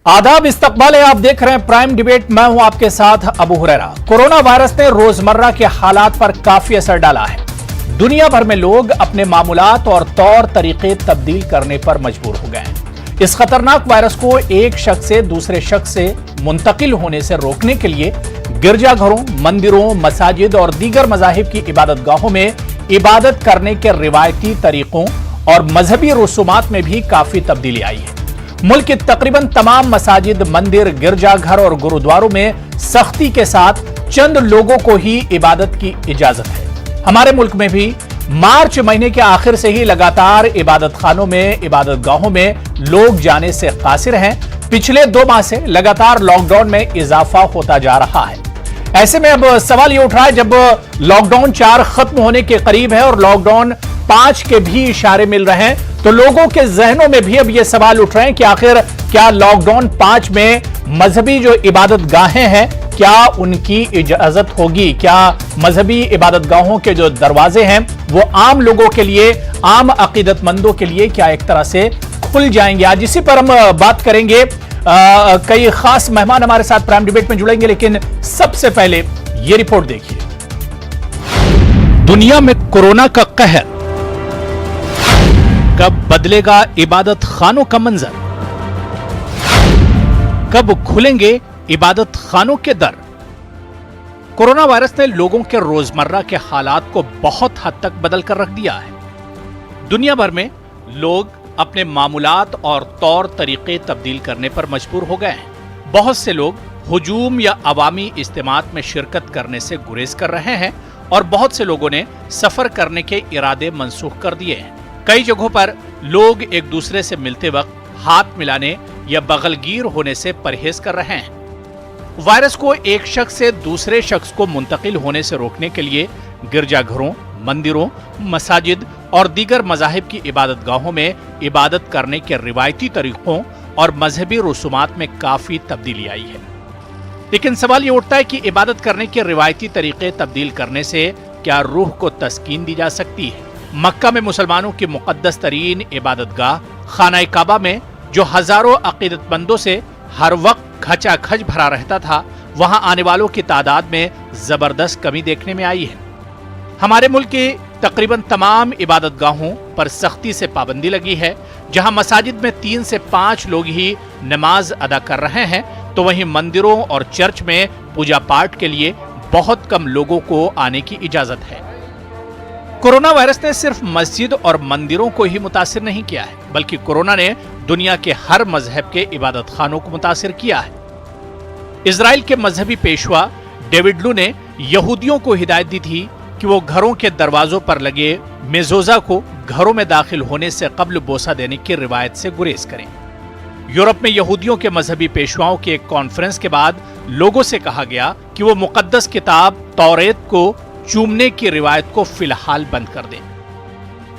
आदाब, इस्तकबाल है। आप देख रहे हैं प्राइम डिबेट। मैं हूं आपके साथ अबू हुरैरा। कोरोना वायरस ने रोजमर्रा के हालात पर काफी असर डाला है। दुनिया भर में लोग अपने मामूलात और तौर तरीके तब्दील करने पर मजबूर हो गए हैं। इस खतरनाक वायरस को एक शख्स से दूसरे शख्स से मुंतकिल होने से रोकने के लिए गिरजाघरों, मंदिरों, मसाजिद और दीगर मजाहिब की इबादतगाहों में इबादत करने के रिवायती तरीकों और मजहबी रसूमात में भी काफी तब्दीली आई है। मुल्क के तकरीबन तमाम मसाजिद, मंदिर, गिरजाघर और गुरुद्वारों में सख्ती के साथ चंद लोगों को ही इबादत की इजाजत है। हमारे मुल्क में भी मार्च महीने के आखिर से ही लगातार इबादत खानों में, इबादतगाहों में लोग जाने से कासिर हैं। पिछले 2 माह से लगातार लॉकडाउन में इजाफा होता जा रहा है। ऐसे में अब सवाल यह उठ रहा है, जब लॉकडाउन 4 खत्म होने के करीब है और लॉकडाउन 5 के भी इशारे मिल रहे हैं, तो लोगों के जहनों में भी अब यह सवाल उठ रहे हैं कि आखिर क्या लॉकडाउन 5 में मजहबी जो इबादत गाहें हैं, क्या उनकी इजाजत होगी? क्या मजहबी इबादतगाहों के जो दरवाजे हैं वो आम लोगों के लिए, आम अकीदतमंदों के लिए क्या एक तरह से खुल जाएंगे? आज इसी पर हम बात करेंगे। कई खास मेहमान हमारे साथ प्राइम डिबेट में जुड़ेंगे, लेकिन सबसे पहले यह रिपोर्ट देखिए। दुनिया में कोरोना का कहर, कब बदलेगा इबादत खानों का मंजर? कब खुलेंगे इबादत खानों के दर? कोरोना वायरस ने लोगों के रोजमर्रा के हालात को बहुत हद तक बदल कर रख दिया है। दुनिया भर में लोग अपने मामूलात और तौर तरीके तब्दील करने पर मजबूर हो गए हैं। बहुत से लोग हुजूम या अवामी इज्तिमात में शिरकत करने से गुरेज कर रहे हैं और बहुत से लोगों ने सफर करने के इरादे मनसूख कर दिए हैं। कई जगहों पर लोग एक दूसरे से मिलते वक्त हाथ मिलाने या बगलगीर होने से परहेज कर रहे हैं। वायरस को एक शख्स से दूसरे शख्स को मुंतकिल होने से रोकने के लिए गिरजाघरों, मंदिरों, मसाजिद और दीगर मजाहिब की इबादतगाहों में इबादत करने के रिवायती तरीकों और मजहबी रसूमात में काफी तब्दीली आई है। लेकिन सवाल ये उठता है कि इबादत करने के रिवायती तरीके तब्दील करने से क्या रूह को तस्कीन दी जा सकती है? मक्का में मुसलमानों की मुकद्दस तरीन इबादतगाह खाना काबा में जो हजारों अकीदतमंदों से हर वक्त खचाखच भरा रहता था, वहां आने वालों की तादाद में जबरदस्त कमी देखने में आई है। हमारे मुल्क की तकरीबन तमाम इबादतगाहों पर सख्ती से पाबंदी लगी है। जहां मसाजिद में 3 से 5 लोग ही नमाज अदा कर रहे हैं, तो वहीं मंदिरों और चर्च में पूजा पाठ के लिए बहुत कम लोगों को आने की इजाजत है। कोरोना वायरस ने सिर्फ मस्जिद और मंदिरों को ही मुतासिर नहीं किया है, बल्कि कोरोना ने दुनिया के हर मजहब के इबादत खानों को मुतासिर किया है। इजराइल के मजहबी पेशवा डेविड लू ने यहूदियों को हिदायत दी थी कि वो घरों के दरवाजों पर लगे मेजोजा को घरों में दाखिल होने से कब्ल बोसा देने की रिवायत से गुरेज करें। यूरोप में यहूदियों के मजहबी पेशवाओं की एक कॉन्फ्रेंस के बाद लोगों से कहा गया कि वो मुकद्दस किताब तौरेत को चूमने की रिवायत को फिलहाल बंद कर दें।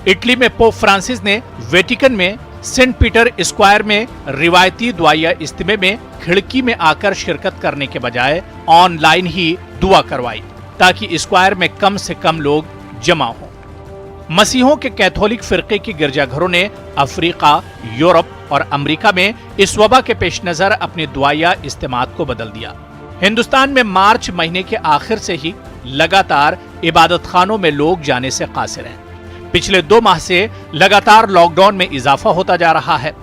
इटली में पोप फ्रांसिस ने वेटिकन में सेंट पीटर स्क्वायर में रिवायती दुआया इज्तिमे में खिड़की में आकर शिरकत करने के बजाय ऑनलाइन ही दुआ करवाई, ताकि स्क्वायर में कम से कम लोग जमा हों। मसीहों के कैथोलिक फिरके की गिरजाघरों ने अफ्रीका, यूरोप और अमेरिका में इस वबा के पेश नजर अपनी दुआया इज्तिमात को बदल दिया। हिंदुस्तान में मार्च महीने के आखिर से ही लगातार इबादत खानों में लोग जाने से कासिर हैं। पिछले 2 माह से लगातार लॉकडाउन में इजाफा होता जा रहा है।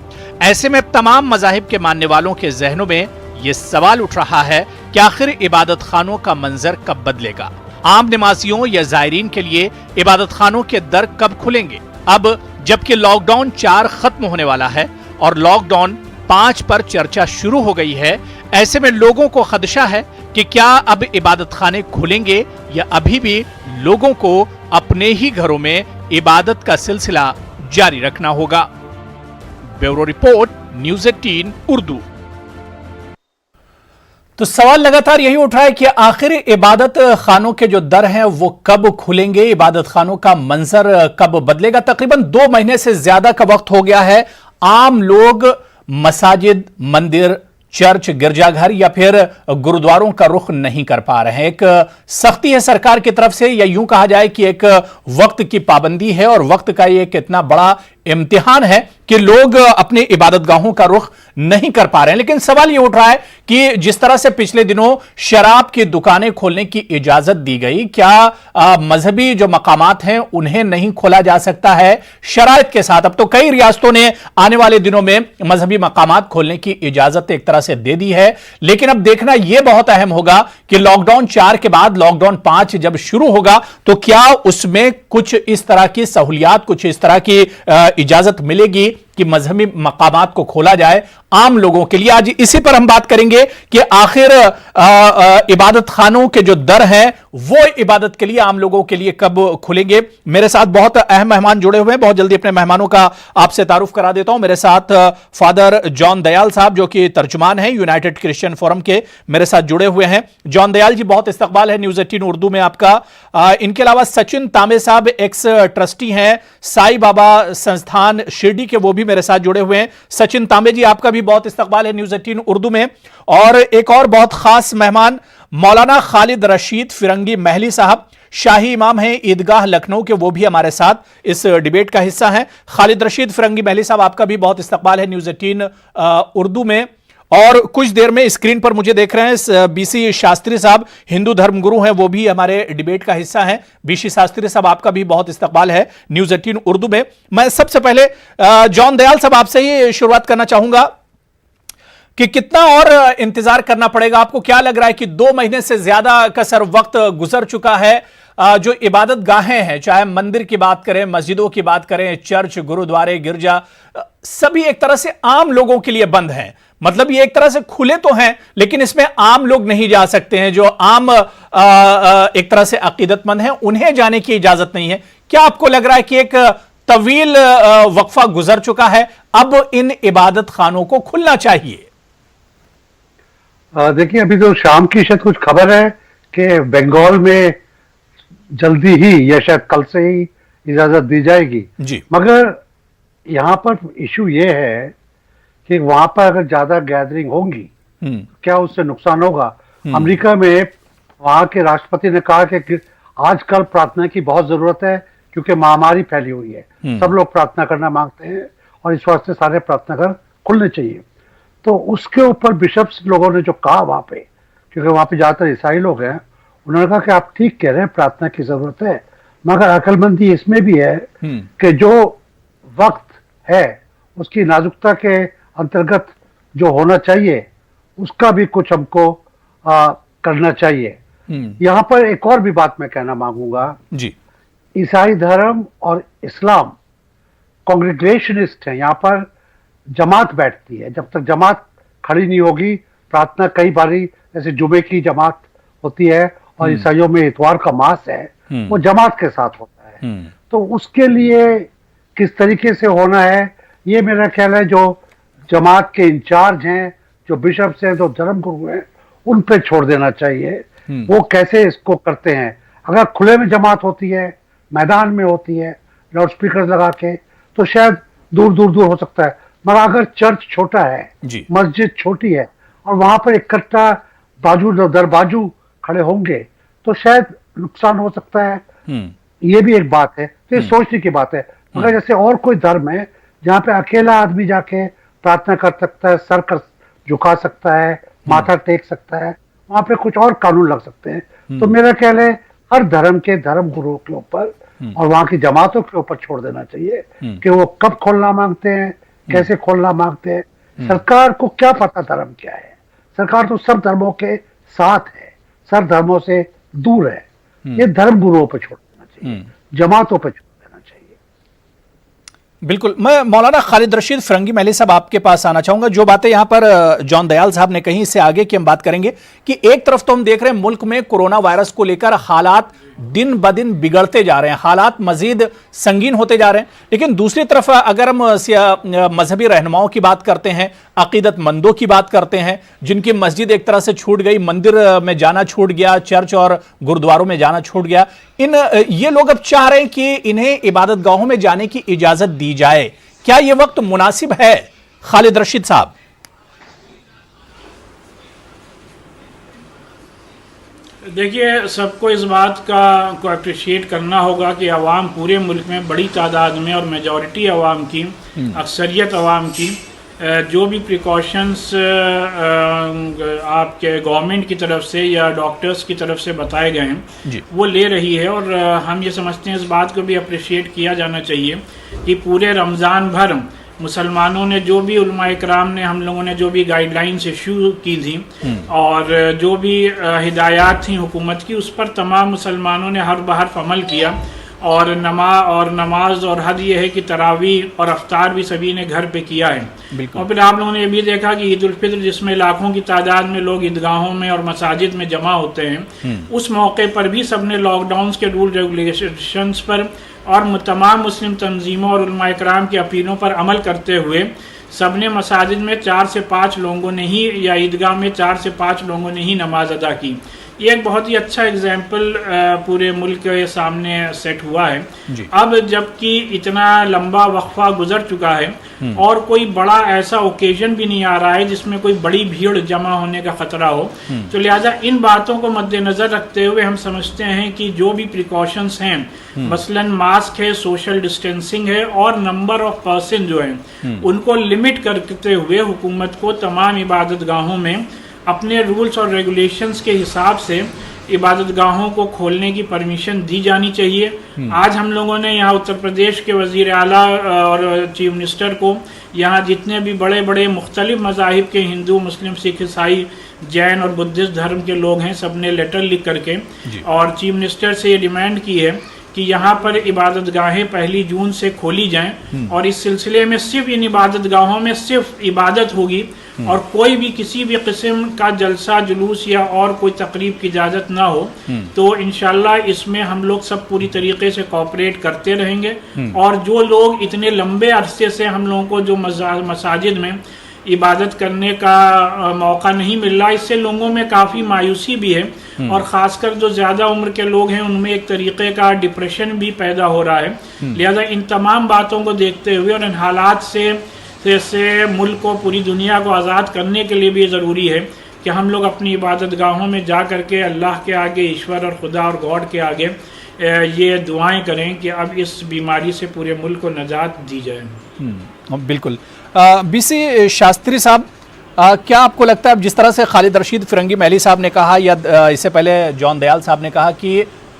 ऐसे में तमाम मजाहिब के मानने वालों के जहनों में यह सवाल उठ रहा है कि आखिर इबादत खानों का मंजर कब बदलेगा? आम नमाजियों या जायरीन के लिए इबादत खानों के दर कब खुलेंगे? अब जबकि लॉकडाउन 4 खत्म होने वाला है और लॉकडाउन 5 पर चर्चा शुरू हो गई है, ऐसे में लोगों को खदशा है कि क्या अब इबादत खाने खुलेंगे या अभी भी लोगों को अपने ही घरों में इबादत का सिलसिला जारी रखना होगा। Bureau report, news 18 Urdu. तो सवाल लगातार यही उठ रहा है कि आखिर इबादत खानों के जो दर हैं वो कब खुलेंगे, इबादत खानों का मंजर कब बदलेगा? तकरीबन 2 महीने से ज्यादा का वक्त हो गया है। आम लोग मसाजिद, मंदिर, चर्च, गिरजाघर या फिर गुरुद्वारों का रुख नहीं कर पा रहे हैं। एक सख्ती है सरकार की तरफ से, या यूं कहा जाए कि एक वक्त की पाबंदी है और वक्त का एक इतना बड़ा इम्तिहान है कि लोग अपने इबादतगाहों का रुख नहीं कर पा रहे हैं। लेकिन सवाल यह उठ रहा है कि जिस तरह से पिछले दिनों शराब की दुकानें खोलने की इजाजत दी गई, क्या मजहबी जो मकामात हैं उन्हें नहीं खोला जा सकता है शराइत के साथ? अब तो कई रियासतों ने आने वाले दिनों में मजहबी मकामात खोलने की इजाजत एक तरह से दे दी है, लेकिन अब देखना यह बहुत अहम होगा कि लॉकडाउन 4 के बाद लॉकडाउन 5 जब शुरू होगा तो क्या उसमें कुछ इस तरह की सहूलियात, कुछ इस तरह की इजाजत मिलेगी कि मजहबी मकामात को खोला जाए आम लोगों के लिए। आज इसी पर हम बात करेंगे कि आखिर इबादत खानों के जो दर हैं वो इबादत के लिए, आम लोगों के लिए कब खुलेंगे। मेरे साथ बहुत अहम मेहमान जुड़े हुए हैं, बहुत जल्दी अपने मेहमानों का आपसे तारुफ करा देता हूं। मेरे साथ फादर जॉन दयाल साहब जो कि तर्जुमान हैं यूनाइटेड क्रिश्चियन फोरम के, मेरे साथ जुड़े हुए हैं। जॉन दयाल जी, बहुत इस्तकबाल है न्यूज़ 18 उर्दू में आपका। इनके अलावा सचिन तांबे साहब एक्स ट्रस्टी हैं साई बाबा संस्थान शिरडी के, वो भी मेरे साथ जुड़े हुए हैं। सचिन तांबे जी, आपका भी बहुत इस्तकबाल है न्यूज़ 18 उर्दू में। और एक और बहुत खास मेहमान मौलाना खालिद रशीद फिरंगी महली साहब, शाही इमाम हैं ईदगाह लखनऊ के, वो भी हमारे साथ इस डिबेट का हिस्सा हैं। खालिद रशीद फिरंगी महली साहब, आपका भी बहुत इस्तकबाल है न्यूज़ 18 उर्दू में। और कुछ देर में स्क्रीन पर मुझे देख रहे हैं बीसी शास्त्री साहब, हिंदू धर्मगुरु हैं, वो भी हमारे डिबेट का हिस्सा हैं। बीसी शास्त्री साहब, आपका भी बहुत इस्तकबाल है न्यूज़ 18 उर्दू में। मैं सबसे पहले जॉन दयाल साहब आपसे ही शुरुआत करना चाहूंगा कि कितना और इंतजार करना पड़ेगा? आपको क्या लग रहा है कि 2 महीने से ज्यादा का सर वक्त गुजर चुका है, जो इबादत गाहें हैं, चाहे मंदिर की बात करें, मस्जिदों की बात करें, चर्च, गुरुद्वारे, गिरजा, सभी एक तरह से आम लोगों के लिए बंद हैं। मतलब ये एक तरह से खुले तो हैं लेकिन इसमें आम लोग नहीं जा सकते हैं, जो आम एक तरह से अकीदतमंद हैं उन्हें जाने की इजाजत नहीं है। क्या आपको लग रहा है कि एक तवील वक्फा गुजर चुका है, अब इन इबादत खानों को खुलना चाहिए? देखिए, अभी तो शाम की शायद कुछ खबर है कि बंगाल में जल्दी ही या शायद कल से ही इजाजत दी जाएगी जी। मगर यहाँ पर इशू ये है कि वहां पर अगर ज्यादा गैदरिंग होंगी क्या उससे नुकसान होगा। अमेरिका में वहां के राष्ट्रपति ने कहा कि आजकल प्रार्थना की बहुत जरूरत है क्योंकि महामारी फैली हुई है, सब लोग प्रार्थना करना मांगते हैं और इस वास्ते सारे प्रार्थना घर खुलने चाहिए। तो उसके ऊपर बिशप्स लोगों ने जो कहा वहां पे, क्योंकि वहां पे ज्यादातर ईसाई लोग हैं, उन्होंने कहा कि आप ठीक कह रहे हैं, प्रार्थना की जरूरत है, मगर अक्लमंदी इसमें भी है कि जो वक्त है उसकी नाजुकता के अंतर्गत जो होना चाहिए उसका भी कुछ हमको करना चाहिए। यहाँ पर एक और भी बात मैं कहना मांगूंगा जी। ईसाई धर्म और इस्लाम कांग्रेगेशनिस्ट है, यहाँ पर जमात बैठती है, जब तक जमात खड़ी नहीं होगी प्रार्थना कई बारी, जैसे जुमे की जमात होती है और ईसाइयों में इतवार का मास है वो जमात के साथ होता है। तो उसके लिए किस तरीके से होना है ये मेरा ख्याल है जो जमात के इंचार्ज हैं, जो बिशप्स हैं, जो धर्मगुरु हैं, उन पे छोड़ देना चाहिए वो कैसे इसको करते हैं। अगर खुले में जमात होती है, मैदान में होती है, लाउड स्पीकर लगा के, तो शायद दूर दूर दूर हो सकता है, मगर अगर चर्च छोटा है, मस्जिद छोटी है और वहां पर इकट्ठा बाजू दर बाजू खड़े होंगे तो शायद नुकसान हो सकता है। ये भी एक बात है, तो ये सोचने की बात है। मगर जैसे और कोई धर्म है जहाँ पे अकेला आदमी जाके प्रार्थना कर सकता है, सर कर झुका सकता है, माथा टेक सकता है, वहां पे कुछ और कानून लग सकते हैं। तो मेरा ख्याल है हर धर्म के धर्म गुरुओं के ऊपर और वहां की जमातों के ऊपर छोड़ देना चाहिए कि वो कब खोलना मांगते हैं, कैसे खोलना मांगते हैं। सरकार को क्या पता धर्म क्या है, सरकार तो सब धर्मों के साथ है, सब धर्मों से दूर है। ये धर्म गुरुओं पर छोड़ देना चाहिए, जमातों पर छोड़ देना चाहिए। बिल्कुल। मैं मौलाना खालिद रशीद फिरंगी महली साहब आपके पास आना चाहूंगा। जो बातें यहां पर जॉन दयाल साहब ने कही, इससे आगे की हम बात करेंगे कि एक तरफ तो हम देख रहे हैं मुल्क में कोरोना वायरस को लेकर हालात दिन ब दिन बिगड़ते जा रहे हैं, हालात मजीद संगीन होते जा रहे हैं, लेकिन दूसरी तरफ अगर हम मजहबी रहनुमाओं की बात करते हैं, अकीदतमंदों की बात करते हैं, जिनकी मस्जिद एक तरह से छूट गई, मंदिर में जाना छूट गया, चर्च और गुरुद्वारों में जाना छूट गया, ये लोग अब चाह रहे हैं कि इन्हें इबादत गाहों में जाने की इजाजत दी जाए। क्या यह वक्त मुनासिब है खालिद रशीद साहब? देखिए, सबको इस बात को अप्रिशिएट करना होगा कि अवाम पूरे मुल्क में बड़ी तादाद में और मेजॉरिटी अवाम की, अक्सरियत अवाम की जो भी प्रिकॉशंस आपके गवर्नमेंट की तरफ से या डॉक्टर्स की तरफ से बताए गए हैं वो ले रही है। और हम ये समझते हैं, इस बात को भी अप्रिशिएट किया जाना चाहिए कि पूरे रमज़ान भर मुसलमानों ने जो भी उलमा इकराम ने, हम लोगों ने जो भी गाइडलाइंस इशू की थी और जो भी हिदायत थी हुकूमत की, उस पर तमाम मुसलमानों ने हर बहर अमल किया। और नमाज और हद ये है कि तरावी और अफ्तार भी सभी ने घर पे किया है। और फिर आप लोगों ने ये भी देखा कि ईद उल फित्र, जिसमें लाखों की तादाद में लोग ईदगाहों में और मसाजिद में जमा होते हैं, उस मौके पर भी सबने लॉकडाउन के रूल रेगुलेशंस पर और तमाम मुस्लिम तंजीमों और उलमा इकराम की अपीलों पर अमल करते हुए सबने मसाजिद में 4 से 5 लोगों ने ही या ईदगाह में 4 से 5 लोगों ने ही नमाज अदा की। ये एक बहुत ही अच्छा एग्जाम्पल पूरे मुल्क के सामने सेट हुआ है। अब जबकि इतना लंबा वक्फा गुजर चुका है और कोई बड़ा ऐसा ओकेजन भी नहीं आ रहा है जिसमें कोई बड़ी भीड़ जमा होने का खतरा हो, तो लिहाजा इन बातों को मद्देनजर रखते हुए हम समझते हैं कि जो भी प्रिकॉशंस हैं, मसलन मास्क है, सोशल डिस्टेंसिंग है और नंबर ऑफ पर्सन जो है उनको लिमिट करते हुए हुकूमत को तमाम इबादत गाहों में अपने रूल्स और रेगुलेशंस के हिसाब से इबादत गाहों को खोलने की परमिशन दी जानी चाहिए। आज हम लोगों ने यहाँ उत्तर प्रदेश के वजीर आला और चीफ मिनिस्टर को, यहाँ जितने भी बड़े बड़े मुख्तलिफ मज़ाहिब के हिंदू, मुस्लिम, सिख, ईसाई, जैन और बुद्धिस्ट धर्म के लोग हैं, सब ने लेटर लिख करके और चीफ मिनिस्टर से ये डिमांड की है कि यहाँ पर इबादत गाहें 1 जून से खोली जाएं और इस सिलसिले में सिर्फ इन इबादत गाहों में सिर्फ इबादत होगी और कोई भी किसी भी किस्म का जलसा, जुलूस या और कोई तकरीब की इजाज़त ना हो। तो इंशाल्लाह इसमें हम लोग सब पूरी तरीके से कोऑपरेट करते रहेंगे। और जो लोग इतने लंबे अरसे से हम लोगों को जो मसाजिद में इबादत करने का मौका नहीं मिल रहा, इससे लोगों में काफ़ी मायूसी भी है और ख़ासकर जो ज़्यादा उम्र के लोग हैं उनमें एक तरीक़े का डिप्रेशन भी पैदा हो रहा है। लिहाजा इन तमाम बातों को देखते हुए और इन हालात से मुल्क को, पूरी दुनिया को आज़ाद करने के लिए भी ज़रूरी है कि हम लोग अपनी इबादत गाहों में जा कर के अल्लाह के आगे, ईश्वर और खुदा और गॉड के आगे ये दुआएं करें कि अब इस बीमारी से पूरे मुल्क को निजात दी जाए। बिल्कुल। बीसी शास्त्री साहब, क्या आपको लगता है, जिस तरह से खालिद रशीद फिरंगी महली साहब ने कहा या इससे पहले जॉन दयाल साहब ने कहा कि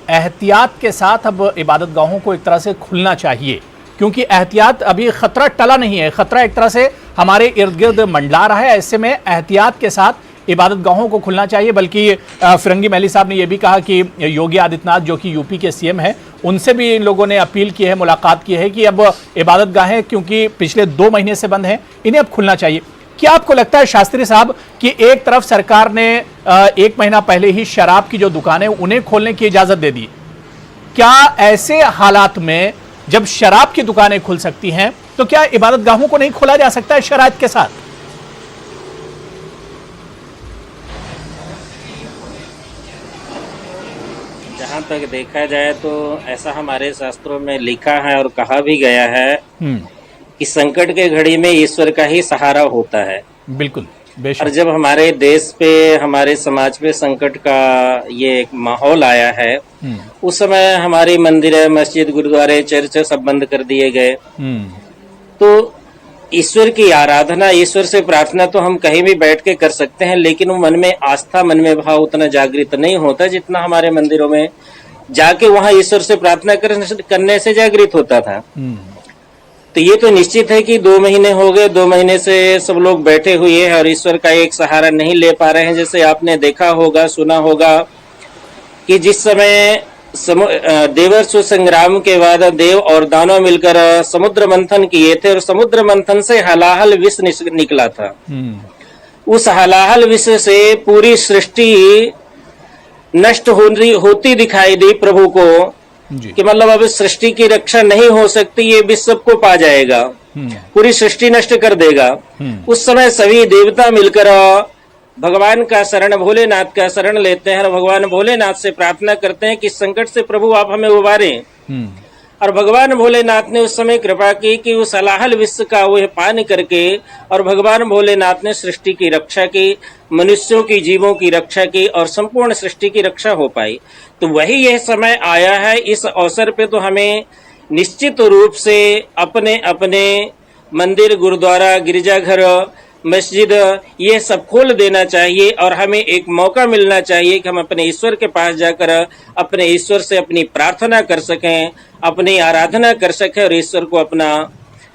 एहतियात के साथ अब इबादत गाहों को एक तरह से खुलना चाहिए, क्योंकि एहतियात, अभी खतरा टला नहीं है, खतरा एक तरह से हमारे इर्द गिर्द मंडला रहा है, ऐसे में एहतियात के साथ इबादत गाहों को खुलना चाहिए। बल्कि फिरंगी महली साहब ने यह भी कहा कि योगी आदित्यनाथ जो कि यूपी के सीएम है, उनसे भी इन लोगों ने अपील की है, मुलाकात की है कि अब इबादत गाहें क्योंकि पिछले 2 महीने से बंद हैं, इन्हें अब खुलना चाहिए। क्या आपको लगता है शास्त्री साहब कि एक तरफ सरकार ने 1 महीना पहले ही शराब की जो दुकानें उन्हें खोलने की इजाजत दे दी, क्या ऐसे हालात में जब शराब की दुकानें खुल सकती हैं तो क्या इबादत गाहों को नहीं खोला जा सकता है शराइत के साथ? जहाँ तक देखा जाए तो ऐसा हमारे शास्त्रों में लिखा है और कहा भी गया है कि संकट के घड़ी में ईश्वर का ही सहारा होता है। बिल्कुल, बेशक। और जब हमारे देश पे, हमारे समाज पे संकट का ये एक माहौल आया है, उस समय हमारी मंदिर, मस्जिद, गुरुद्वारे, चर्च सब बंद कर दिए गए। तो ईश्वर की आराधना, ईश्वर से प्रार्थना तो हम कहीं भी बैठ के कर सकते हैं, लेकिन वो मन में आस्था, मन में भाव उतना जागृत नहीं होता जितना हमारे मंदिरों में जाके वहां ईश्वर से प्रार्थना करने से जागृत होता था। तो ये तो निश्चित है कि 2 महीने हो गए, 2 महीने से सब लोग बैठे हुए हैं और ईश्वर का एक सहारा नहीं ले पा रहे हैं। जैसे आपने देखा होगा, सुना होगा कि जिस समय देवर्षु संग्राम के बाद देव और दानव मिलकर समुद्र मंथन किए थे और समुद्र मंथन से हलाहल विष निकला था। उस हलाहल विष से पूरी सृष्टि नष्ट होती दिखाई दी प्रभु को कि मतलब अब सृष्टि की रक्षा नहीं हो सकती, ये विष सबको पा जाएगा, पूरी सृष्टि नष्ट कर देगा। उस समय सभी देवता मिलकर भगवान का शरण, भोलेनाथ का शरण लेते हैं और भगवान भोलेनाथ से प्रार्थना करते हैं कि संकट से प्रभु आप हमें उबारें। और भगवान भोलेनाथ ने उस समय कृपा की कि उस अलाहल विश्व का वह पान करके और भगवान भोलेनाथ ने सृष्टि की रक्षा की, मनुष्यों की, जीवों की रक्षा की और संपूर्ण सृष्टि की रक्षा हो पाई। तो वही यह समय आया है। इस अवसर पे तो हमें निश्चित रूप से अपने अपने मंदिर, गुरुद्वारा, गिरजाघर, मस्जिद ये सब खोल देना चाहिए और हमें एक मौका मिलना चाहिए कि हम अपने ईश्वर के पास जाकर अपने ईश्वर से अपनी प्रार्थना कर सकें, अपनी आराधना कर सकें और ईश्वर को अपना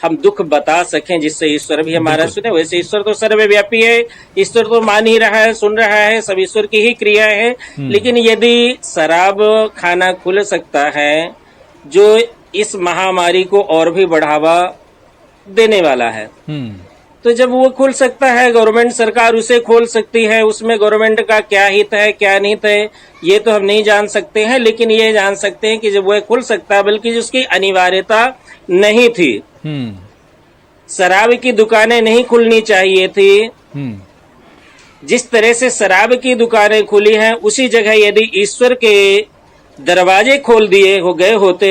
हम दुख बता सकें, जिससे ईश्वर भी हमारा सुने। वैसे ईश्वर तो सर्वव्यापी है, ईश्वर तो मान ही रहा है, सुन रहा है, सब ईश्वर की ही क्रिया है। लेकिन यदि शराब खाना खुल सकता है जो इस महामारी को और भी बढ़ावा देने वाला है, तो जब वो खुल सकता है, गवर्नमेंट सरकार उसे खोल सकती है, उसमें गवर्नमेंट का क्या हित है क्या निहित है ये तो हम नहीं जान सकते हैं, लेकिन ये जान सकते हैं कि जब वह खुल सकता है, बल्कि उसकी अनिवार्यता नहीं थी। शराब की दुकानें नहीं खुलनी चाहिए थी। जिस तरह से शराब की दुकानें खुली हैं, उसी जगह यदि ईश्वर के दरवाजे खोल दिए हो गए होते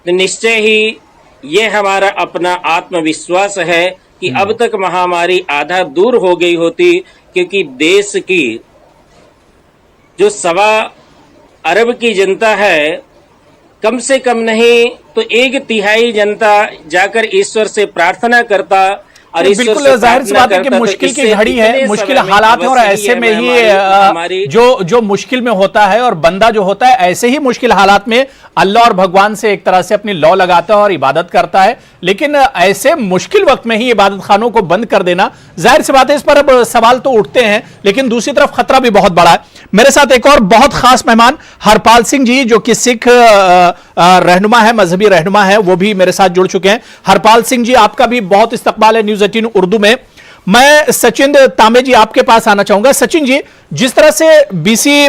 तो निश्चय ही ये हमारा अपना आत्मविश्वास है कि अब तक महामारी आधा दूर हो गई होती, क्योंकि देश की जो 1.25 अरब की जनता है, कम से कम नहीं तो 1/3 जनता जाकर ईश्वर से प्रार्थना करता और बिल्कुल जाहिर सी बात है कि मुश्किल की घड़ी है, मुश्किल हालात है और ऐसे में ही जो मुश्किल में होता है और बंदा जो होता है ऐसे ही मुश्किल हालात में अल्लाह और भगवान से एक तरह से अपनी लौ लगाता है और इबादत करता है। लेकिन ऐसे मुश्किल वक्त में ही इबादत खानों को बंद कर देना, जाहिर सी बात है इस पर अब सवाल तो उठते हैं, लेकिन दूसरी तरफ खतरा भी बहुत बड़ा है। मेरे साथ एक और बहुत खास मेहमान हरपाल सिंह जी, जो कि सिख रहनुमा है, मजहबी रहनुमा है, वो भी मेरे साथ जुड़ चुके हैं। हरपाल सिंह जी, आपका भी बहुत इस्तकबाल है न्यूज़ 18 उर्दू में। मैं सचिन तांबे जी आपके पास आना चाहूंगा। सचिन जी, जिस तरह से बीसी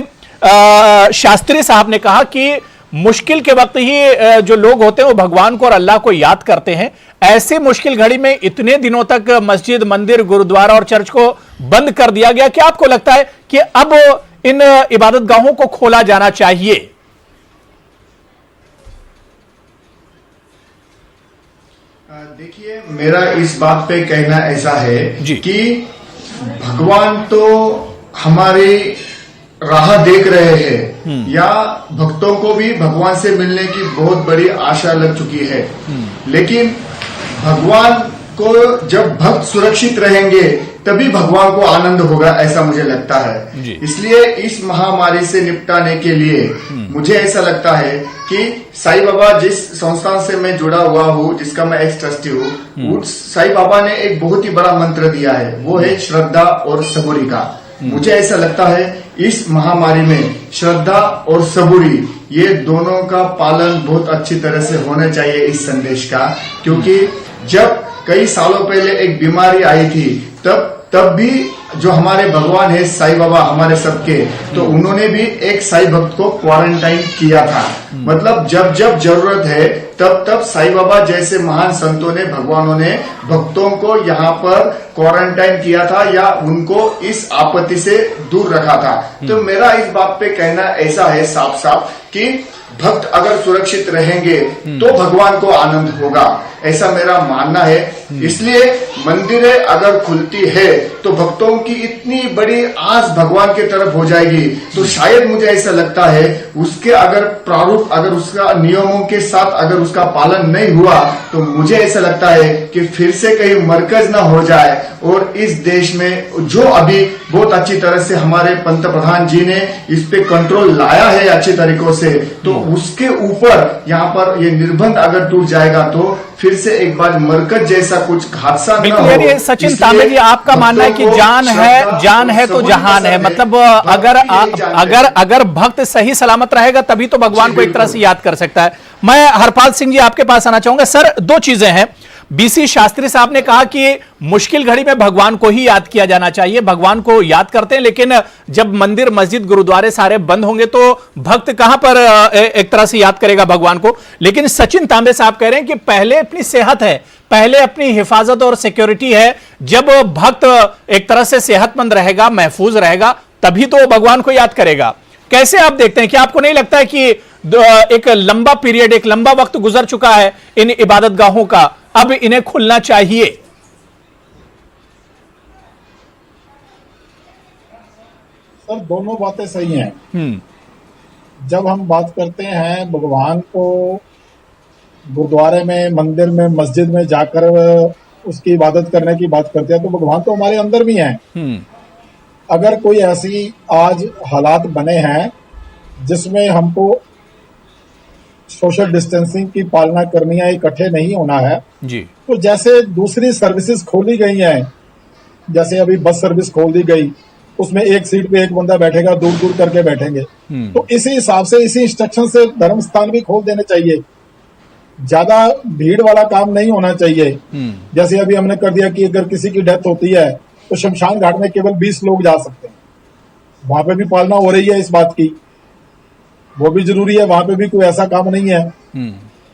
शास्त्री साहब ने कहा कि मुश्किल के वक्त ही जो लोग होते हैं वो भगवान को और अल्लाह को याद करते हैं, ऐसे मुश्किल घड़ी में इतने दिनों तक मस्जिद, मंदिर, गुरुद्वारा और चर्च को बंद कर दिया गया, क्या आपको लगता है कि अब इन इबादत गाहों को खोला जाना चाहिए? देखिए, मेरा इस बात पे कहना ऐसा है कि भगवान तो हमारी राह देख रहे हैं, या भक्तों को भी भगवान से मिलने की बहुत बड़ी आशा लग चुकी है। लेकिन भगवान को जब भक्त सुरक्षित रहेंगे तभी भगवान को आनंद होगा, ऐसा मुझे लगता है। इसलिए इस महामारी से निपटाने के लिए मुझे ऐसा लगता है कि साईं बाबा, जिस संस्थान से मैं जुड़ा हुआ हूँ, जिसका मैं एक्स ट्रस्टी हूँ, साईं बाबा ने एक बहुत ही बड़ा मंत्र दिया है, वो है श्रद्धा और सबूरी का। मुझे ऐसा लगता है इस महामारी में श्रद्धा और सबूरी, ये दोनों का पालन बहुत अच्छी तरह से होना चाहिए इस संदेश का। क्योंकि जब कई सालों पहले एक बीमारी आई थी, तब भी जो हमारे भगवान है साईं बाबा हमारे सबके, तो उन्होंने भी एक साईं भक्त को क्वारंटाइन किया था। मतलब जब जब जरूरत है तब साईं बाबा जैसे महान संतों ने, भगवानों ने भक्तों को यहाँ पर क्वारंटाइन किया था या उनको इस आपत्ति से दूर रखा था। तो मेरा इस बात पे कहना ऐसा है साफ साफ कि भक्त अगर सुरक्षित रहेंगे तो भगवान को आनंद होगा, ऐसा मेरा मानना है। इसलिए मंदिरें अगर खुलती है तो भक्तों की इतनी बड़ी आस भगवान की तरफ हो जाएगी, तो शायद मुझे ऐसा लगता है उसके अगर प्रारूप, अगर उसका नियमों के साथ अगर उसका पालन नहीं हुआ, तो मुझे ऐसा लगता है कि फिर से कहीं मरकज ना हो जाए और इस देश में जो अभी बहुत अच्छी तरह से हमारे पंत प्रधान जी ने इस पे कंट्रोल लाया है अच्छे तरीकों से, तो उसके ऊपर यहाँ पर ये निर्बंध अगर टूट जाएगा तो फिर से एक बार मरकज जैसा कुछ हादसा न हो। सचिन तांबे जी, आपका मानना है कि जान है तो जहान है, मतलब अगर भक्त सही सलामत रहेगा तभी तो भगवान को एक तरह से याद कर सकता है। मैं हरपाल सिंह जी आपके पास आना चाहूंगा। सर, दो चीजें हैं। बीसी शास्त्री साहब ने कहा कि मुश्किल घड़ी में भगवान को ही याद किया जाना चाहिए, भगवान को याद करते हैं, लेकिन जब मंदिर, मस्जिद, गुरुद्वारे सारे बंद होंगे तो भक्त कहां पर एक तरह से याद करेगा भगवान को। लेकिन सचिन तांबे साहब कह रहे हैं कि पहले अपनी सेहत है, पहले अपनी हिफाजत और सिक्योरिटी है। जब भक्त एक तरह से सेहतमंद रहेगा, महफूज रहेगा, तभी तो भगवान को याद करेगा। कैसे आप देखते हैं? क्या आपको नहीं लगता है कि एक लंबा पीरियड, एक लंबा वक्त गुजर चुका है इन इबादत गाहों का, अब इन्हें खुलना चाहिए। सर दोनों बातें सही हैं। जब हम बात करते हैं भगवान को गुरुद्वारे में, मंदिर में, मस्जिद में जाकर उसकी इबादत करने की बात करते हैं, तो भगवान तो हमारे अंदर भी हैं। अगर कोई ऐसी आज हालात बने हैं जिसमें हमको सोशल डिस्टेंसिंग की पालना करनी है, इकट्ठे नहीं होना है जी, तो जैसे दूसरी सर्विसेज खोली गई हैं, जैसे अभी बस सर्विस खोल दी गई, उसमें एक सीट पे एक बंदा बैठेगा, दूर दूर करके बैठेंगे, तो इसी हिसाब से, इसी इंस्ट्रक्शन से धर्म स्थान भी खोल देने चाहिए। ज्यादा भीड़ वाला काम नहीं होना चाहिए। जैसे अभी हमने कर दिया कि अगर किसी की डेथ होती है तो शमशान घाट में केवल 20 लोग जा सकते हैं, वहां पे भी पालना हो रही है इस बात की, वो भी जरूरी है। वहां पे भी कोई ऐसा काम नहीं है,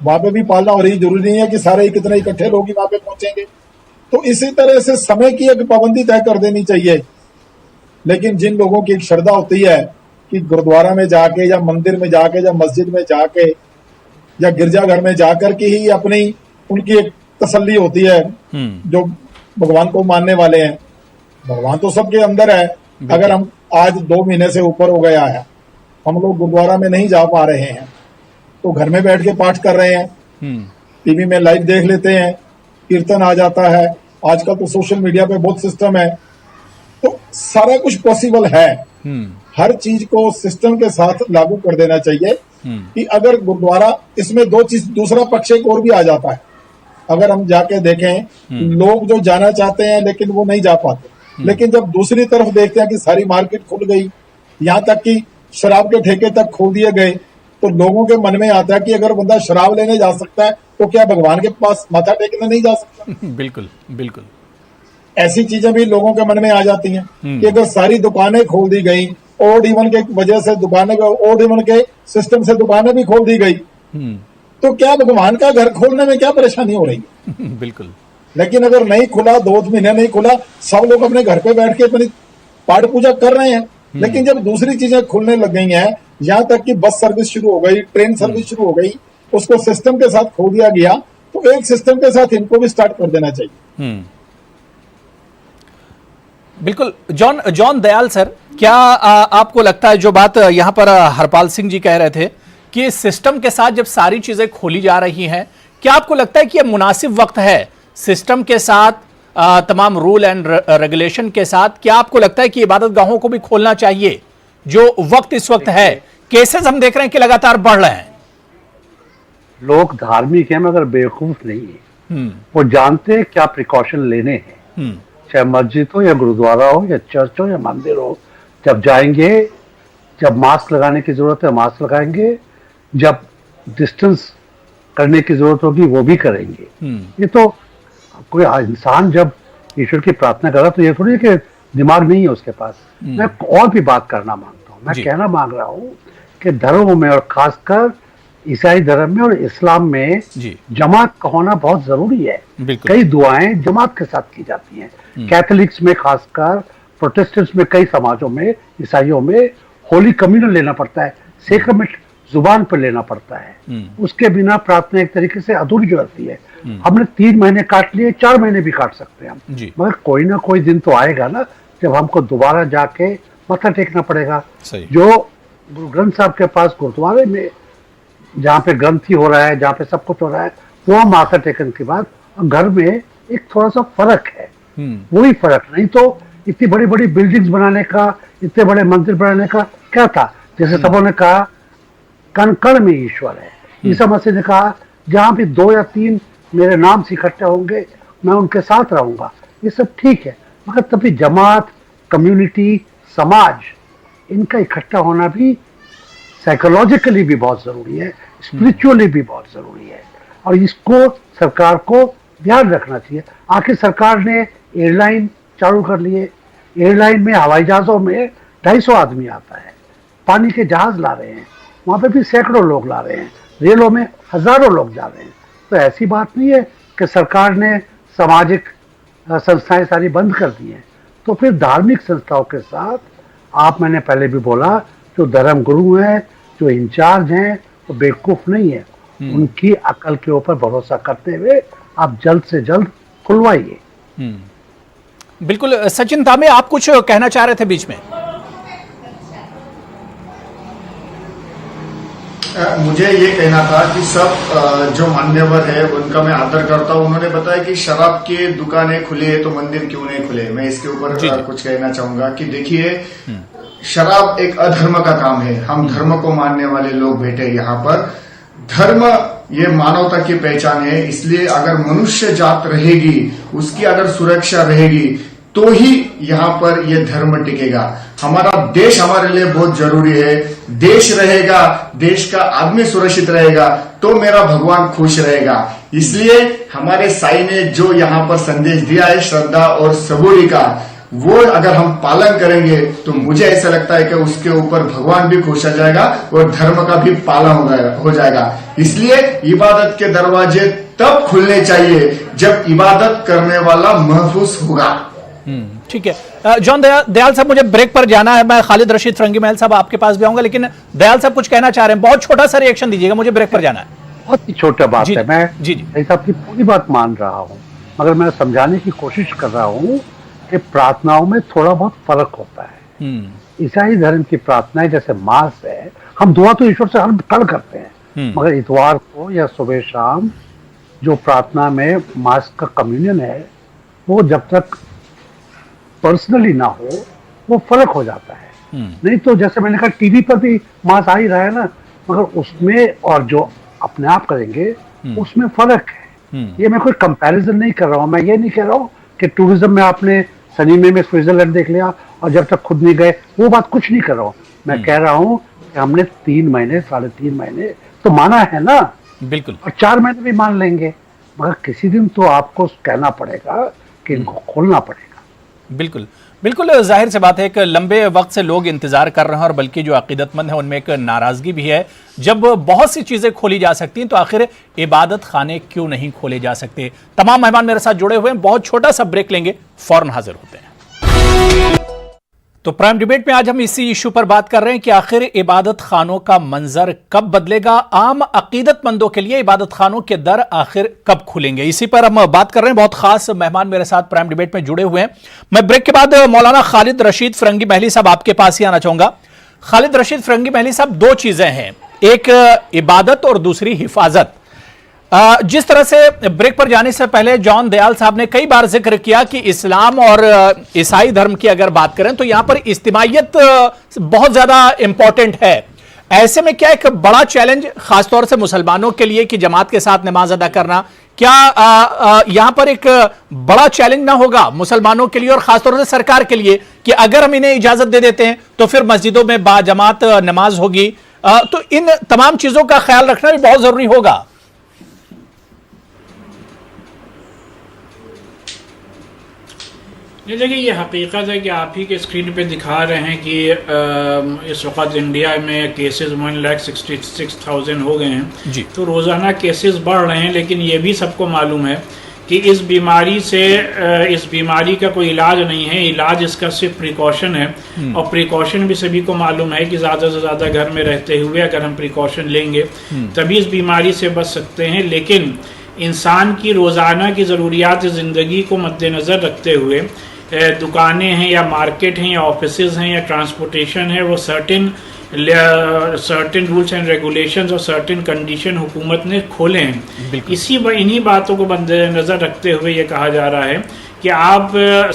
वहां पे भी पालना हो रही है। जरूरी नहीं है कि सारे कितने इकट्ठे लोग ही वहां पे पहुंचेंगे। तो इसी तरह से समय की एक पाबंदी तय कर देनी चाहिए। लेकिन जिन लोगों की एक श्रद्धा होती है कि गुरुद्वारा में जाके या मंदिर में जाके या मस्जिद में जाके या गिरजाघर में जाकर के ही अपनी उनकी एक तसल्ली होती है, जो भगवान को मानने वाले हैं। भगवान तो सबके अंदर है। अगर हम आज 2 महीने से ऊपर हो गया है, हम लोग गुरुद्वारा में नहीं जा पा रहे हैं, तो घर में बैठ के पाठ कर रहे हैं, टीवी में लाइव देख लेते हैं, कीर्तन आ जाता है। आजकल तो सोशल मीडिया पे बहुत सिस्टम है, तो सारा कुछ पॉसिबल है। हर चीज को सिस्टम के साथ लागू कर देना चाहिए कि अगर गुरुद्वारा, इसमें 2 चीज, दूसरा पक्ष एक और भी आ जाता है। अगर हम जाके देखें, लोग जो जाना चाहते हैं लेकिन वो नहीं जा पाते, लेकिन जब दूसरी तरफ देखते हैं कि सारी मार्केट खुल गई, यहाँ तक कि शराब के ठेके तक खोल दिए गए, तो लोगों के मन में आता है कि अगर बंदा शराब लेने जा सकता है तो क्या भगवान के पास माथा टेकने नहीं जा सकता? बिल्कुल बिल्कुल। ऐसी चीजें भी लोगों के मन में आ जाती हैं कि अगर सारी दुकानें खोल दी गई, ओड इवन के वजह से दुकानें, ओड इवन के सिस्टम से दुकानें भी खोल दी गई, तो क्या भगवान का घर खोलने में क्या परेशानी हो रही है? बिल्कुल। लेकिन अगर नहीं खुला, 2 महीने नहीं खुला, सब लोग अपने घर पे बैठ के अपनी पाठ पूजा कर रहे हैं। लेकिन जब दूसरी चीजें खुलने लग गई हैं, यहाँ तक कि बस सर्विस शुरू हो गई, ट्रेन सर्विस शुरू हो गई, उसको सिस्टम के साथ खोल दिया गया, तो एक सिस्टम के साथ इनको भी स्टार्ट कर देना चाहिए। बिल्कुल। जॉन दयाल सर, क्या आपको लगता है, जो बात यहां पर हरपाल सिंह जी कह रहे थे कि सिस्टम के साथ जब सारी चीजें खोली जा रही हैं, क्या आपको लगता है कि यह मुनासिब वक्त है सिस्टम के साथ, तमाम रूल एंड रेगुलेशन के साथ? क्या आपको लगता है कि इबादत गाहों को भी खोलना चाहिए जो वक्त इस वक्त है? केसेस हम देख रहे हैं कि लगातार बढ़ रहे हैं। लोग धार्मिक हैं मगर बेवकूफ नहीं है। वो जानते हैं क्या प्रिकॉशन लेने हैं, चाहे मस्जिद हो या गुरुद्वारा हो या चर्च हो या मंदिर हो। जब जाएंगे, जब मास्क लगाने की जरूरत है मास्क लगाएंगे, जब डिस्टेंस करने की जरूरत होगी वो भी करेंगे। ये तो कोई इंसान जब ईश्वर की प्रार्थना कर रहा तो ये थोड़ी है कि दिमाग नहीं है उसके पास। मैं और भी बात करना मांगता हूँ। मैं कहना मांग रहा हूँ कि धर्मों में, और खासकर ईसाई धर्म में और इस्लाम में, जमात का होना बहुत जरूरी है। कई दुआएं जमात के साथ की जाती हैं। कैथोलिक्स में खासकर, प्रोटेस्टेंट्स में, कई समाजों में, ईसाइयों में होली कम्युनियन लेना पड़ता है, सेक्रेमेंट जुबान पर लेना पड़ता है। उसके बिना प्रार्थना एक तरीके से अधूरी जो रहती है। हमने 3 महीने काट लिए, 4 महीने भी काट सकते हैं हम, मगर कोई ना कोई दिन तो आएगा ना जब हमको दोबारा जाके मत्था टेकना पड़ेगा। जो गुरु ग्रंथ साहब के पास गुरुद्वारे में, जहाँ पे ग्रंथी हो रहा है, जहाँ पे सब कुछ हो रहा है, वो माथा टेकने के बाद घर में एक थोड़ा सा फर्क है। वही फर्क, नहीं तो इतनी बड़ी बड़ी बिल्डिंग्स बनाने का, इतने बड़े मंदिर बनाने का क्या था? जैसे सबों ने कहा कण कण में ईश्वर है। ईसा मसीह ने कहा जहां भी 2 या 3 मेरे नाम से इकट्ठे होंगे मैं उनके साथ रहूंगा। ये सब ठीक है, मगर तभी जमात, कम्युनिटी, समाज, इनका इकट्ठा होना भी साइकोलॉजिकली भी बहुत जरूरी है, स्पिरिचुअली भी बहुत जरूरी है, और इसको सरकार को ध्यान रखना चाहिए। आखिर सरकार ने एयरलाइन चालू कर लिए, एयरलाइन में, हवाई जहाजों में 250 आदमी आता है, पानी के जहाज ला रहे हैं, वहां पे भी सैकड़ों लोग ला रहे हैं, रेलों में हजारों लोग जा रहे हैं। तो ऐसी बात नहीं है कि सरकार ने सामाजिक संस्थाएं सारी बंद कर दी हैं। तो फिर धार्मिक संस्थाओं के साथ आप, मैंने पहले भी बोला, जो धर्म गुरु हैं, जो इंचार्ज हैं, वो बेवकूफ नहीं है। उनकी अकल के ऊपर भरोसा करते हुए आप जल्द से जल्द खुलवाइए। बिल्कुल। सचिन तामे, आप कुछ कहना चाह रहे थे बीच में? मुझे ये कहना था कि सब जो मान्यवर है उनका मैं आदर करता हूँ। उन्होंने बताया कि शराब की दुकानें खुली है तो मंदिर क्यों नहीं खुले। मैं इसके ऊपर कुछ कहना चाहूंगा कि देखिए, शराब एक अधर्म का काम है। हम धर्म को मानने वाले लोग बैठे यहाँ पर। धर्म ये मानवता की पहचान है, इसलिए अगर मनुष्य जात रहेगी, उसकी अगर सुरक्षा रहेगी तो ही यहाँ पर ये धर्म टिकेगा। हमारा देश हमारे लिए बहुत जरूरी है। देश रहेगा, देश का आदमी सुरक्षित रहेगा तो मेरा भगवान खुश रहेगा। इसलिए हमारे साईं ने जो यहाँ पर संदेश दिया है श्रद्धा और सबूरी का, वो अगर हम पालन करेंगे तो मुझे ऐसा लगता है कि उसके ऊपर भगवान भी खुश हो जाएगा और धर्म का भी पालन हो जाएगा। इसलिए इबादत के दरवाजे तब खुलने चाहिए जब इबादत करने वाला महफूज होगा। ठीक है। जॉन दयाल साहब, मुझे ब्रेक पर जाना है। मैं खालिद रशीद फरंगी महल साहब आपके पास भी आऊंगा, लेकिन दयाल साहब कुछ कहना चाह रहे हैं। बहुत छोटा सा रिएक्शन दीजिएगा, मुझे ब्रेक पर जाना है। बहुत ही छोटा बात है। मैं जी आपकी पूरी बात मान रहा हूँ, मगर मैं समझाने की कोशिश कर रहा हूँ कि प्रार्थनाओं में थोड़ा बहुत फर्क होता है। ईसाई धर्म की प्रार्थनाएं जैसे मास है, हम दुआ तो ईश्वर से हर कल करते हैं, मगर इतवार को या सुबह शाम जो प्रार्थना में मास का कम्युनियन है, वो जब तक पर्सनली ना हो वो फर्क हो जाता है। नहीं तो जैसे मैंने कहा टीवी पर भी मास आ ही रहा है ना, मगर उसमें और जो अपने आप करेंगे उसमें फर्क है। ये मैं कोई कंपैरिजन नहीं कर रहा हूँ। मैं ये नहीं कह रहा हूँ कि टूरिज्म में आपने सनीमे में स्विट्जरलैंड देख लिया और जब तक खुद नहीं गए, वो बात कुछ नहीं कर रहा हूँ। मैं कह रहा हूँ कि हमने 3 महीने 3.5 महीने तो माना है ना, बिल्कुल, और 4 महीने भी मान लेंगे, मगर किसी दिन तो आपको कहना पड़ेगा कि इनको खोलना पड़ेगा। बिल्कुल बिल्कुल, जाहिर सी बात है कि लंबे वक्त से लोग इंतजार कर रहे हैं और बल्कि जो अकीदतमंद है उनमें एक नाराजगी भी है। जब बहुत सी चीजें खोली जा सकती हैं तो आखिर इबादत खाने क्यों नहीं खोले जा सकते? तमाम मेहमान मेरे साथ जुड़े हुए हैं। बहुत छोटा सा ब्रेक लेंगे, फौरन हाजिर होते हैं। तो प्राइम डिबेट में आज हम इसी इशू पर बात कर रहे हैं कि आखिर इबादत खानों का मंजर कब बदलेगा, आम अकीदतमंदों के लिए इबादत खानों के दर आखिर कब खुलेंगे, इसी पर हम बात कर रहे हैं। बहुत खास मेहमान मेरे साथ प्राइम डिबेट में जुड़े हुए हैं। मैं ब्रेक के बाद मौलाना खालिद रशीद फरंगी महली साहब आपके पास ही आना चाहूंगा। खालिद रशीद फरंगी महली साहब, दो चीजें हैं, एक इबादत और दूसरी हिफाजत। जिस तरह से ब्रेक पर जाने से पहले जॉन दयाल साहब ने कई बार जिक्र किया कि इस्लाम और ईसाई धर्म की अगर बात करें तो यहां पर इज्तिमाइयत बहुत ज्यादा इंपॉर्टेंट है। ऐसे में क्या एक बड़ा चैलेंज खासतौर से मुसलमानों के लिए कि जमात के साथ नमाज अदा करना, क्या यहां पर एक बड़ा चैलेंज ना होगा मुसलमानों के लिए और खासतौर से सरकार के लिए कि अगर हम इन्हें इजाजत दे देते हैं तो फिर मस्जिदों में बाजमात नमाज होगी? तो इन तमाम चीजों का ख्याल रखना भी बहुत जरूरी होगा। देखिए, ये हकीकत है कि आप ही के स्क्रीन पे दिखा रहे हैं कि इस वक्त इंडिया में केसेस 1,66,000 हो गए हैं जी। तो रोज़ाना केसेस बढ़ रहे हैं, लेकिन ये भी सबको मालूम है कि इस बीमारी का कोई इलाज नहीं है। इलाज इसका सिर्फ प्रिकॉशन है, और प्रिकॉशन भी सभी को मालूम है कि ज़्यादा से ज़्यादा घर में रहते हुए अगर हम प्रिकॉशन लेंगे तभी इस बीमारी से बच सकते हैं। लेकिन इंसान की रोज़ाना की ज़रूरियात ज़िंदगी को मद्देनज़र रखते हुए दुकानें हैं या मार्केट हैं या ऑफिसेज हैं या ट्रांसपोर्टेशन है, वो सर्टेन रूल्स एंड रेगुलेशंस और सर्टेन कंडीशन हुकूमत ने खोले हैं। इन्हीं बातों को मद्देनज़र रखते हुए ये कहा जा रहा है कि आप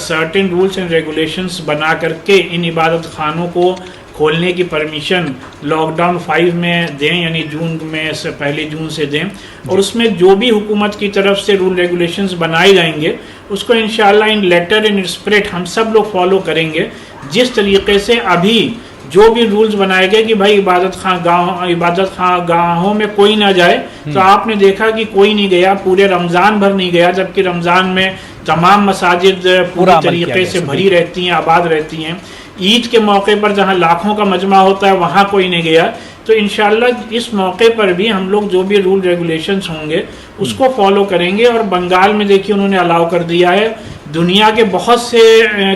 सर्टेन रूल्स एंड रेगुलेशंस बना करके इन इबादत खानों को खोलने की परमिशन लॉकडाउन 5 में दें, यानी जून में से 1 जून से दें, और उसमें जो भी हुकूमत की तरफ से रूल रेगुलेशंस बनाए जाएंगे उसको इंशाल्लाह इन लेटर इन स्पिरिट हम सब लोग फॉलो करेंगे। जिस तरीके से अभी जो भी रूल्स बनाए गए कि भाई इबादत खां गाहों में कोई ना जाए, तो आपने देखा कि कोई नहीं गया, पूरे रमज़ान भर नहीं गया, जबकि रमज़ान में तमाम मसाजिद पूरी तरीके से भरी रहती हैं, आबाद रहती हैं। ईद के मौके पर जहां लाखों का मजमा होता है वहां कोई नहीं गया। तो इंशाल्लाह इस मौके पर भी हम लोग जो भी रूल रेगुलेशंस होंगे उसको फॉलो करेंगे। और बंगाल में देखिए उन्होंने अलाउ कर दिया है, दुनिया के बहुत से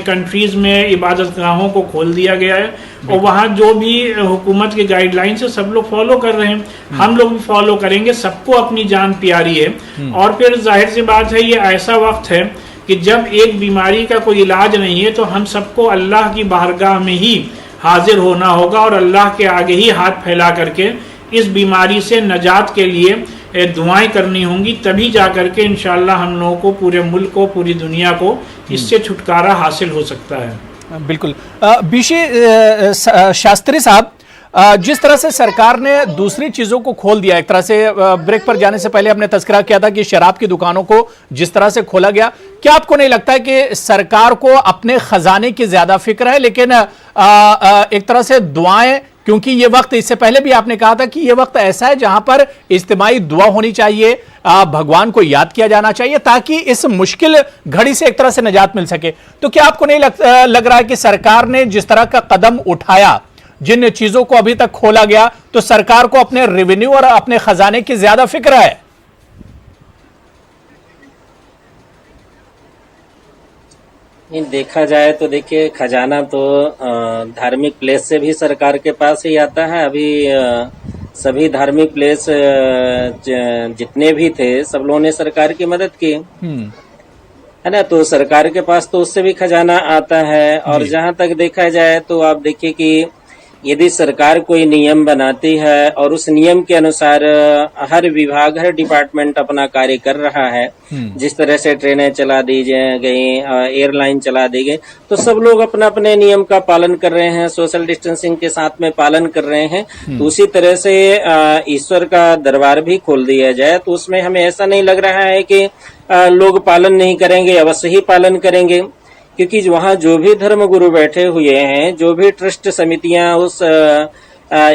कंट्रीज में इबादत गाहों को खोल दिया गया है और वहाँ जो भी हुकूमत के गाइडलाइंस है सब लोग फॉलो कर रहे हैं, हम लोग भी फॉलो करेंगे। सबको अपनी जान प्यारी है और फिर जाहिर सी बात है ये ऐसा वक्त है कि जब एक बीमारी का कोई इलाज नहीं है तो हम सबको अल्लाह की बारगाह में ही हाजिर होना होगा और अल्लाह के आगे ही हाथ फैला करके इस बीमारी से नजात के लिए दुआएं करनी होंगी, तभी जा करके इंशाअल्लाह हम लोगों को, पूरे मुल्क को, पूरी दुनिया को इससे छुटकारा हासिल हो सकता है। बिल्कुल। बीशी शास्त्री साहब, जिस तरह से सरकार ने दूसरी चीजों को खोल दिया, एक तरह से ब्रेक पर जाने से पहले हमने तस्करा किया था कि शराब की दुकानों को जिस तरह से खोला गया, क्या आपको नहीं लगता है कि सरकार को अपने खजाने की ज्यादा फिक्र है, लेकिन एक तरह से दुआएं, क्योंकि ये वक्त, इससे पहले भी आपने कहा था कि ये वक्त ऐसा है जहां पर इज्तिमाई दुआ होनी चाहिए, भगवान को याद किया जाना चाहिए ताकि इस मुश्किल घड़ी से एक तरह से निजात मिल सके, तो क्या आपको नहीं लग रहा है कि सरकार ने जिस तरह का कदम उठाया, जिन चीजों को अभी तक खोला गया, तो सरकार को अपने रेवेन्यू और अपने खजाने की ज्यादा फिक्र है? देखा जाए तो देखिए, खजाना तो धार्मिक प्लेस से भी सरकार के पास ही आता है। अभी सभी धार्मिक प्लेस जितने भी थे सब लोगों ने सरकार की मदद की, है ना, तो सरकार के पास तो उससे भी खजाना आता है। और जहां तक देखा जाए तो आप देखिए कि यदि सरकार कोई नियम बनाती है और उस नियम के अनुसार हर विभाग, हर डिपार्टमेंट अपना कार्य कर रहा है, जिस तरह से ट्रेनें चला दी गई, एयरलाइन चला दी गई, तो सब लोग अपना अपने नियम का पालन कर रहे हैं, सोशल डिस्टेंसिंग के साथ में पालन कर रहे हैं। तो उसी तरह से ईश्वर का दरबार भी खोल दिया जाए तो उसमें हमें ऐसा नहीं लग रहा है कि लोग पालन नहीं करेंगे, अवश्य ही पालन करेंगे, क्योंकि वहाँ जो भी धर्म गुरु बैठे हुए हैं, जो भी ट्रस्ट समितियां उस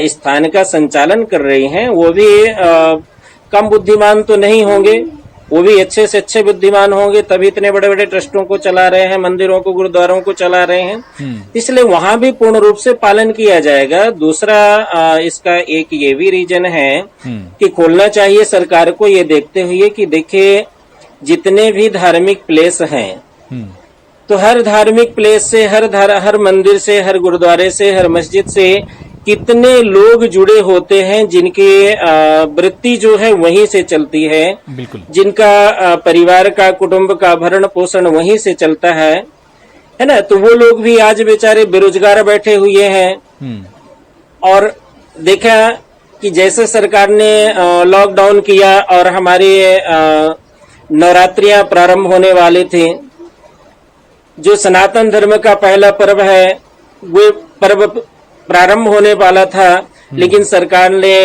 स्थान का संचालन कर रही हैं, वो भी कम बुद्धिमान तो नहीं होंगे, वो भी अच्छे से अच्छे बुद्धिमान होंगे, तभी इतने बड़े बड़े ट्रस्टों को चला रहे हैं, मंदिरों को, गुरुद्वारों को चला रहे हैं। इसलिए वहां भी पूर्ण रूप से पालन किया जाएगा। दूसरा इसका एक ये भी रीजन है कि खोलना चाहिए सरकार को, ये देखते हुए कि देखिए जितने भी धार्मिक प्लेस हैं, तो हर धार्मिक प्लेस से, हर मंदिर से, हर गुरुद्वारे से, हर मस्जिद से कितने लोग जुड़े होते हैं जिनकी वृत्ति जो है वहीं से चलती है, जिनका परिवार का, कुटुंब का भरण पोषण वहीं से चलता है ना। तो वो लोग भी आज बेचारे बेरोजगार बैठे हुए हैं। और देखा कि जैसे सरकार ने लॉकडाउन किया और हमारे नवरात्रियां प्रारंभ होने वाले थे, जो सनातन धर्म का पहला पर्व है वो पर्व प्रारंभ होने वाला था, लेकिन सरकार ने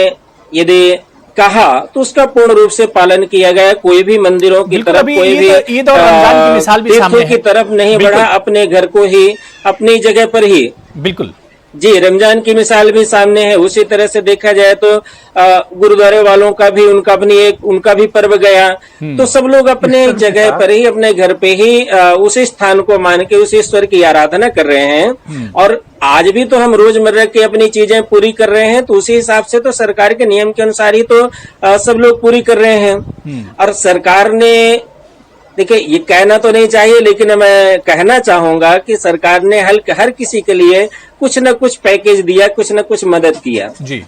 यदि कहा तो उसका पूर्ण रूप से पालन किया गया। कोई भी मंदिरों की तरफ, कोई भी ईद और रमजान की मिसाल भी सामने है, की तरफ नहीं बढ़ा, अपने घर को ही, अपनी जगह पर ही। बिल्कुल जी, रमजान की मिसाल भी सामने है। उसी तरह से देखा जाए तो गुरुद्वारे वालों का भी, उनका भी पर्व गया, तो सब लोग अपने जगह पर ही, अपने घर पे ही उसी स्थान को मान के उस ईश्वर की आराधना कर रहे हैं। और आज भी तो हम रोजमर्रा की अपनी चीजें पूरी कर रहे हैं, तो उसी हिसाब से तो सरकार के नियम के अनुसार ही तो सब लोग पूरी कर रहे हैं। और सरकार ने, देखिए ये कहना तो नहीं चाहिए, लेकिन मैं कहना चाहूंगा कि सरकार ने हर किसी के लिए कुछ न कुछ पैकेज दिया, कुछ न कुछ मदद किया जी।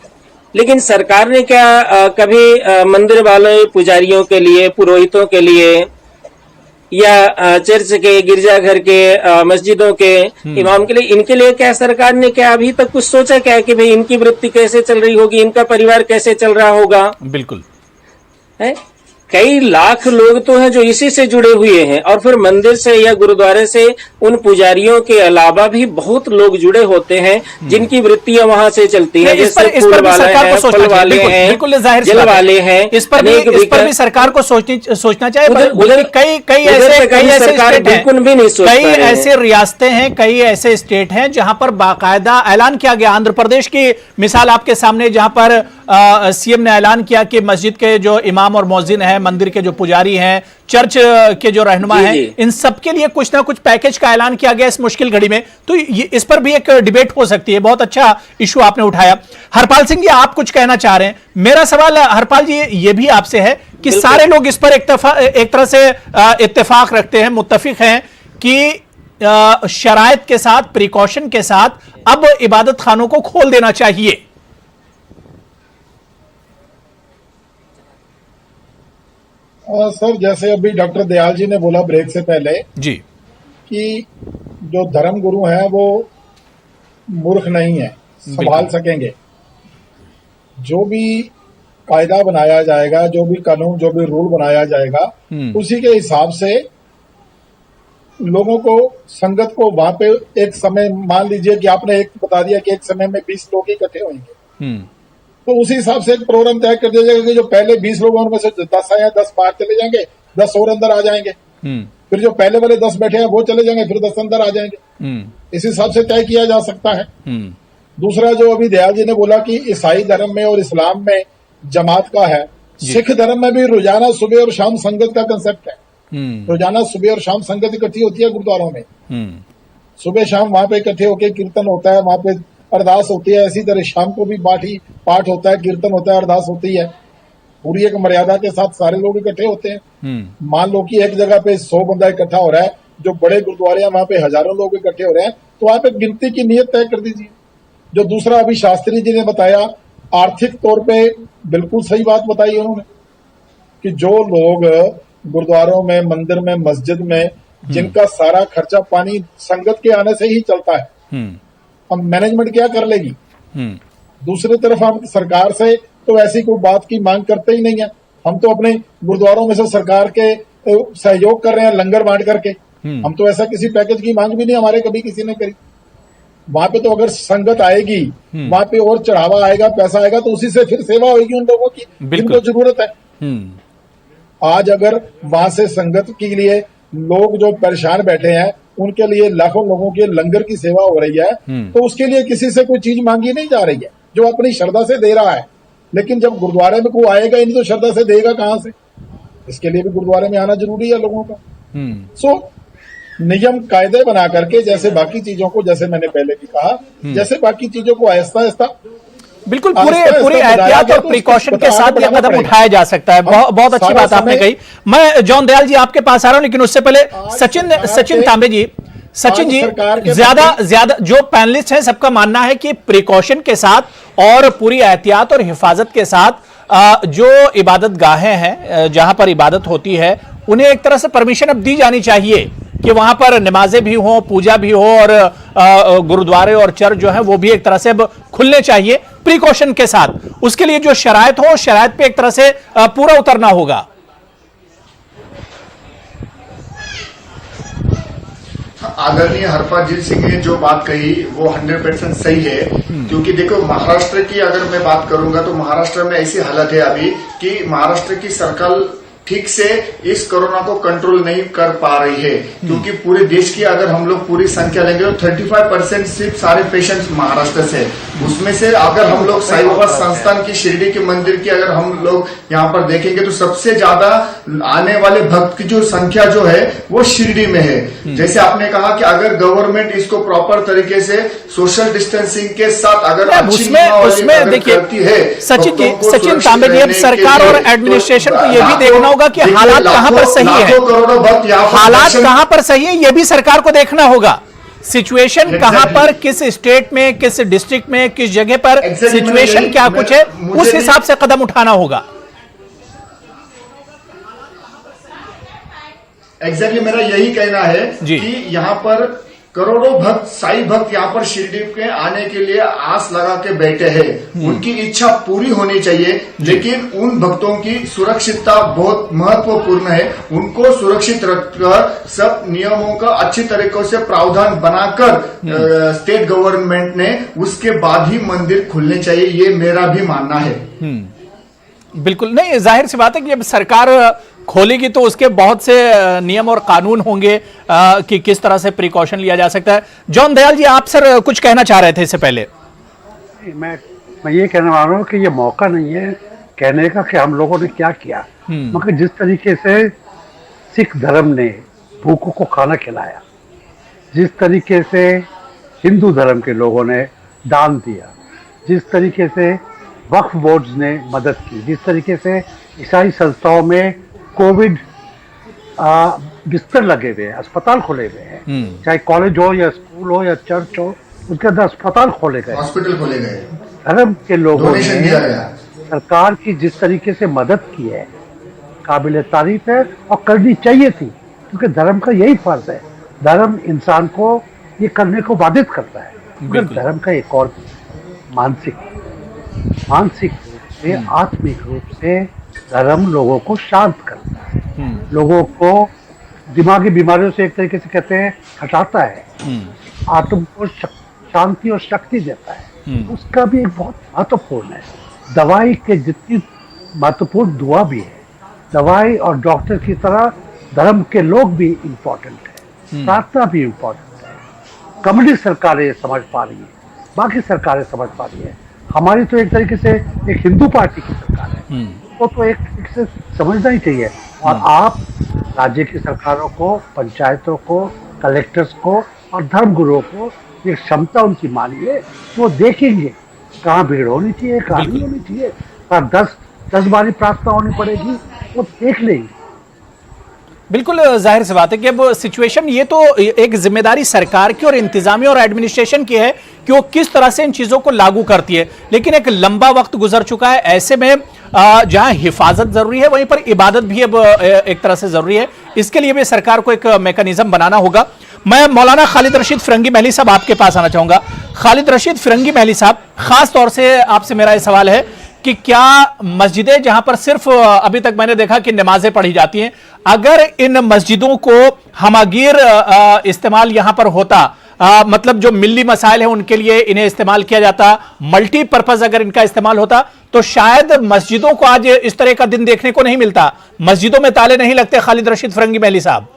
लेकिन सरकार ने क्या कभी मंदिर वाले पुजारियों के लिए, पुरोहितों के लिए, या चर्च के, गिरजाघर के, मस्जिदों के इमाम के लिए, इनके लिए क्या सरकार ने क्या अभी तक कुछ सोचा क्या कि भाई इनकी वृत्ति कैसे चल रही होगी, इनका परिवार कैसे चल रहा होगा? बिल्कुल है। कई लाख लोग तो हैं जो इसी से जुड़े हुए हैं, और फिर मंदिर से या गुरुद्वारे से उन पुजारियों के अलावा भी बहुत लोग जुड़े होते हैं जिनकी वृत्तियां वहां से चलती हैं, जैसे फूल वाले हैं, फल वाले हैं, जल वाले हैं। इस पर भी सरकार को सोचना चाहिए। उधर कई सरकार बिल्कुल भी नहीं सोच, कई ऐसे रियासतें हैं, कई ऐसे स्टेट हैं जहां पर बाकायदा ऐलान किया गया। आंध्र प्रदेश की मिसाल आपके सामने, जहां पर सीएम ने ऐलान किया कि मस्जिद के जो इमाम और मौजिन है, मंदिर के जो पुजारी हैं, चर्च के जो रहनुमा हैं, इन सब के लिए कुछ ना कुछ पैकेज का ऐलान किया गया इस मुश्किल घड़ी में। तो इस पर भी एक डिबेट हो सकती है। बहुत अच्छा इशू आपने उठाया। हरपाल सिंह जी, आप कुछ कहना चाह रहे हैं? मेरा सवाल हरपाल जी ये भी आपसे है कि सारे लोग इस पर एक तरह से इत्तेफाक रखते हैं, मुत्तफिक हैं कि शराइत के साथ, प्रिकॉशन के साथ अब इबादत खानों को खोल देना चाहिए? सर, जैसे अभी डॉक्टर दयाल जी ने बोला ब्रेक से पहले जी कि जो धर्म गुरु हैं वो मूर्ख नहीं है, संभाल सकेंगे। जो भी कायदा बनाया जाएगा, जो भी कानून, जो भी रूल बनाया जाएगा, उसी के हिसाब से लोगों को, संगत को वहां पे एक समय, मान लीजिए कि आपने एक बता दिया कि एक समय में 20 लोग इकट्ठे होंगे, तो उसी हिसाब से एक प्रोग्राम तय कर दिया जाएगा कि जो पहले 20 लोग हैं उनमें से 10 आए, 10 बाहर चले जाएंगे, 10 और अंदर आ जाएंगे, फिर जो पहले वाले 10 बैठे हैं वो चले जाएंगे, फिर 10 अंदर आ जाएंगे। इस हिसाब से तय किया जा सकता है। दूसरा, जो अभी दयाल जी ने बोला कि ईसाई धर्म में और इस्लाम में जमात का है, सिख धर्म में भी रोजाना सुबह और शाम संगत का कंसेप्ट है। रोजाना सुबह और शाम संगत इकट्ठी होती है गुरुद्वारों में। सुबह शाम वहां पे इकट्ठे होकर कीर्तन होता है, वहां पे अरदास होती है। इसी तरह शाम को भी पाठ होता है, कीर्तन होता है, अरदास होती है। पूरी एक मर्यादा के साथ सारे लोग इकट्ठे होते हैं। मान लो कि एक जगह पे 100 बंदा इकट्ठा हो रहा है, जो बड़े गुरुद्वारे हैं वहां पे हजारों लोग इकट्ठे हो रहे हैं, तो वहां पे गिनती की नियत तय कर दीजिए। जो दूसरा अभी शास्त्री जी ने बताया, आर्थिक तौर पे बिल्कुल सही बात बताई उन्होंने कि जो लोग गुरुद्वारों में, मंदिर में, मस्जिद में, जिनका सारा खर्चा पानी संगत के आने से ही चलता है, अब मैनेजमेंट क्या कर लेगी? दूसरी तरफ हम सरकार से तो ऐसी कोई बात की मांग करते ही नहीं है। हम तो अपने गुरुद्वारों में से सरकार के सहयोग कर रहे हैं लंगर बांट करके। हम तो ऐसा किसी पैकेज की मांग भी नहीं हमारे कभी किसी ने करी। वहां पे तो अगर संगत आएगी, वहां पे और चढ़ावा आएगा, पैसा आएगा, तो उसी से फिर सेवा होगी उन लोगों की जिनको जरूरत है। आज अगर वहां से संगत के लिए लोग जो परेशान बैठे हैं, उनके लिए लाखों लोगों के लंगर की सेवा हो रही है, तो उसके लिए किसी से कोई चीज मांगी नहीं जा रही है, जो अपनी श्रद्धा से दे रहा है। लेकिन जब गुरुद्वारे में कोई आएगा ही नहीं तो श्रद्धा से देगा कहां से? इसके लिए भी गुरुद्वारे में आना जरूरी है लोगों का। सो नियम कायदे बना करके, जैसे बाकी चीजों को, जैसे मैंने पहले भी कहा, जैसे बाकी चीजों को आहिस्ता आहिस्ता, बिल्कुल पूरे एहतियात और प्रिकॉशन के साथ यह कदम उठाया जा सकता है। बहुत अच्छी बात आपने कही। मैं जॉन दयाल जी आपके पास आ रहा हूं, लेकिन उससे पहले सचिन तांबे जी, सचिन जी, ज्यादा जो पैनलिस्ट हैं सबका मानना है कि प्रिकॉशन के साथ और पूरी एहतियात और हिफाजत के साथ जो इबादत गाहें हैं, जहां पर इबादत होती है, उन्हें एक तरह से परमिशन अब दी जानी चाहिए कि वहां पर नमाजें भी हो, पूजा भी हो, और गुरुद्वारे और चर्च जो है वो भी एक तरह से अब खुलने चाहिए प्रिकॉशन के साथ। उसके लिए जो शराइत हो, शराइत पे एक तरह से पूरा उतरना होगा। आदरणीय हरपाल सिंह ने जो बात कही वो 100% सही है। क्योंकि देखो, महाराष्ट्र की अगर मैं बात करूंगा तो महाराष्ट्र में ऐसी हालत है अभी कि महाराष्ट्र की सरकार ठीक से इस कोरोना को कंट्रोल नहीं कर पा रही है। क्योंकि पूरे देश की अगर हम लोग पूरी संख्या लेंगे तो 35% सिर्फ सारे पेशेंट्स महाराष्ट्र से। उसमें से अगर हम लोग साईं बाबा संस्थान की शिरडी के मंदिर की अगर हम लोग यहाँ पर देखेंगे तो सबसे ज्यादा आने वाले भक्त की जो संख्या जो है वो शिरडी में है। जैसे आपने कहा कि अगर गवर्नमेंट इसको प्रॉपर तरीके से सोशल डिस्टेंसिंग के साथ अगर उसमें देखिए सचिन तांबे जी, अब सरकार और एडमिनिस्ट्रेशन को यह भी देखना होगा कि हालात कहां पर सही है, हालात कहां पर सही है, यह भी सरकार को देखना होगा। सिचुएशन कहां पर, किस स्टेट में, किस डिस्ट्रिक्ट में, किस जगह पर सिचुएशन क्या कुछ है, उस हिसाब से कदम उठाना होगा। एग्जैक्टली मेरा यही कहना है कि यहाँ पर करोड़ों भक्त, साईं भक्त यहाँ पर शिरडी के आने के लिए आस लगा के बैठे हैं। उनकी इच्छा पूरी होनी चाहिए, लेकिन उन भक्तों की सुरक्षितता बहुत महत्वपूर्ण है। उनको सुरक्षित रखकर सब नियमों का अच्छी तरीके से प्रावधान बनाकर स्टेट गवर्नमेंट ने उसके बाद ही मंदिर खुलने चाहिए, ये मेरा भी मानना है। बिल्कुल नहीं, जाहिर सी बात है कि जब सरकार खोलेगी तो उसके बहुत से नियम और कानून होंगे कि किस तरह से प्रिकॉशन लिया जा सकता है। जॉन दयाल जी, आप सर कुछ कहना चाह रहे थे इससे पहले। मैं ये कहने वाला हूँ कि ये मौका नहीं है कहने का कि हम लोगों ने क्या किया, मगर जिस तरीके से सिख धर्म ने भूखों को खाना खिलाया, जिस तरीके से हिंदू धर्म के लोगों ने दान दिया, जिस तरीके से वक्फ बोर्ड्स ने मदद की, जिस तरीके से ईसाई संस्थाओं में कोविड बिस्तर लगे हुए हैं, अस्पताल खोले हुए हैं, चाहे कॉलेज हो या स्कूल हो या चर्च हो, उसके अंदर अस्पताल खोले गए, हॉस्पिटल खोले गए, धर्म के लोगों डोनेशन दिया गया। ने सरकार की जिस तरीके से मदद की है काबिल तारीफ है और करनी चाहिए थी, क्योंकि धर्म का यही फर्ज है। धर्म इंसान को ये करने को बाधित करता है, मगर धर्म का एक और मानसिक रूप से, आत्मिक रूप से धर्म लोगों को शांत करता है, लोगों को दिमागी बीमारियों से एक तरीके से कहते हैं हटाता है, आत्म को शांति और शक्ति देता है। उसका भी एक बहुत महत्वपूर्ण है। दवाई के जितनी महत्वपूर्ण दुआ भी है, दवाई और डॉक्टर की तरह धर्म के लोग भी इम्पोर्टेंट है, प्रार्थना भी इम्पोर्टेंट है। कम्युनिस्ट सरकारें समझ पा रही है, बाकी सरकारें समझ पा रही है, हमारी तो एक तरीके से एक हिंदू पार्टी की सरकार है, वो तो एक से समझना ही चाहिए। और आप राज्य की सरकारों को, पंचायतों को, कलेक्टर्स को और धर्मगुरुओं को ये क्षमता उनकी मानिए, वो देखेंगे कहाँ भीड़ होनी चाहिए, कहाँ नहीं होनी चाहिए, और 10 बारी प्रार्थना होनी पड़ेगी, वो देख लेंगे। बिल्कुल जाहिर सी बात है कि अब सिचुएशन ये तो एक जिम्मेदारी सरकार की और इंतजामी और एडमिनिस्ट्रेशन की है कि वो किस तरह से इन चीजों को लागू करती है, लेकिन एक लंबा वक्त गुजर चुका है। ऐसे में जहां हिफाजत जरूरी है वहीं पर इबादत भी अब एक तरह से जरूरी है। इसके लिए भी सरकार को एक मैकेनिज्म बनाना होगा। मैं मौलाना खालिद रशीद फिरंगी महली साहब आपके पास आना चाहूंगा। खालिद रशीद फिरंगी महली साहब, खास तौर से आपसे मेरा यह सवाल है कि क्या मस्जिदें जहां पर सिर्फ अभी तक मैंने देखा कि नमाजें पढ़ी जाती हैं, अगर इन मस्जिदों को हमागीर इस्तेमाल यहां पर होता, मतलब जो मिल्ली मसाइल है उनके लिए इन्हें इस्तेमाल किया जाता, मल्टीपर्पज अगर इनका इस्तेमाल होता, तो शायद मस्जिदों को आज इस तरह का दिन देखने को नहीं मिलता, मस्जिदों में ताले नहीं लगते। खालिद रशीद फिरंगी महली साहब,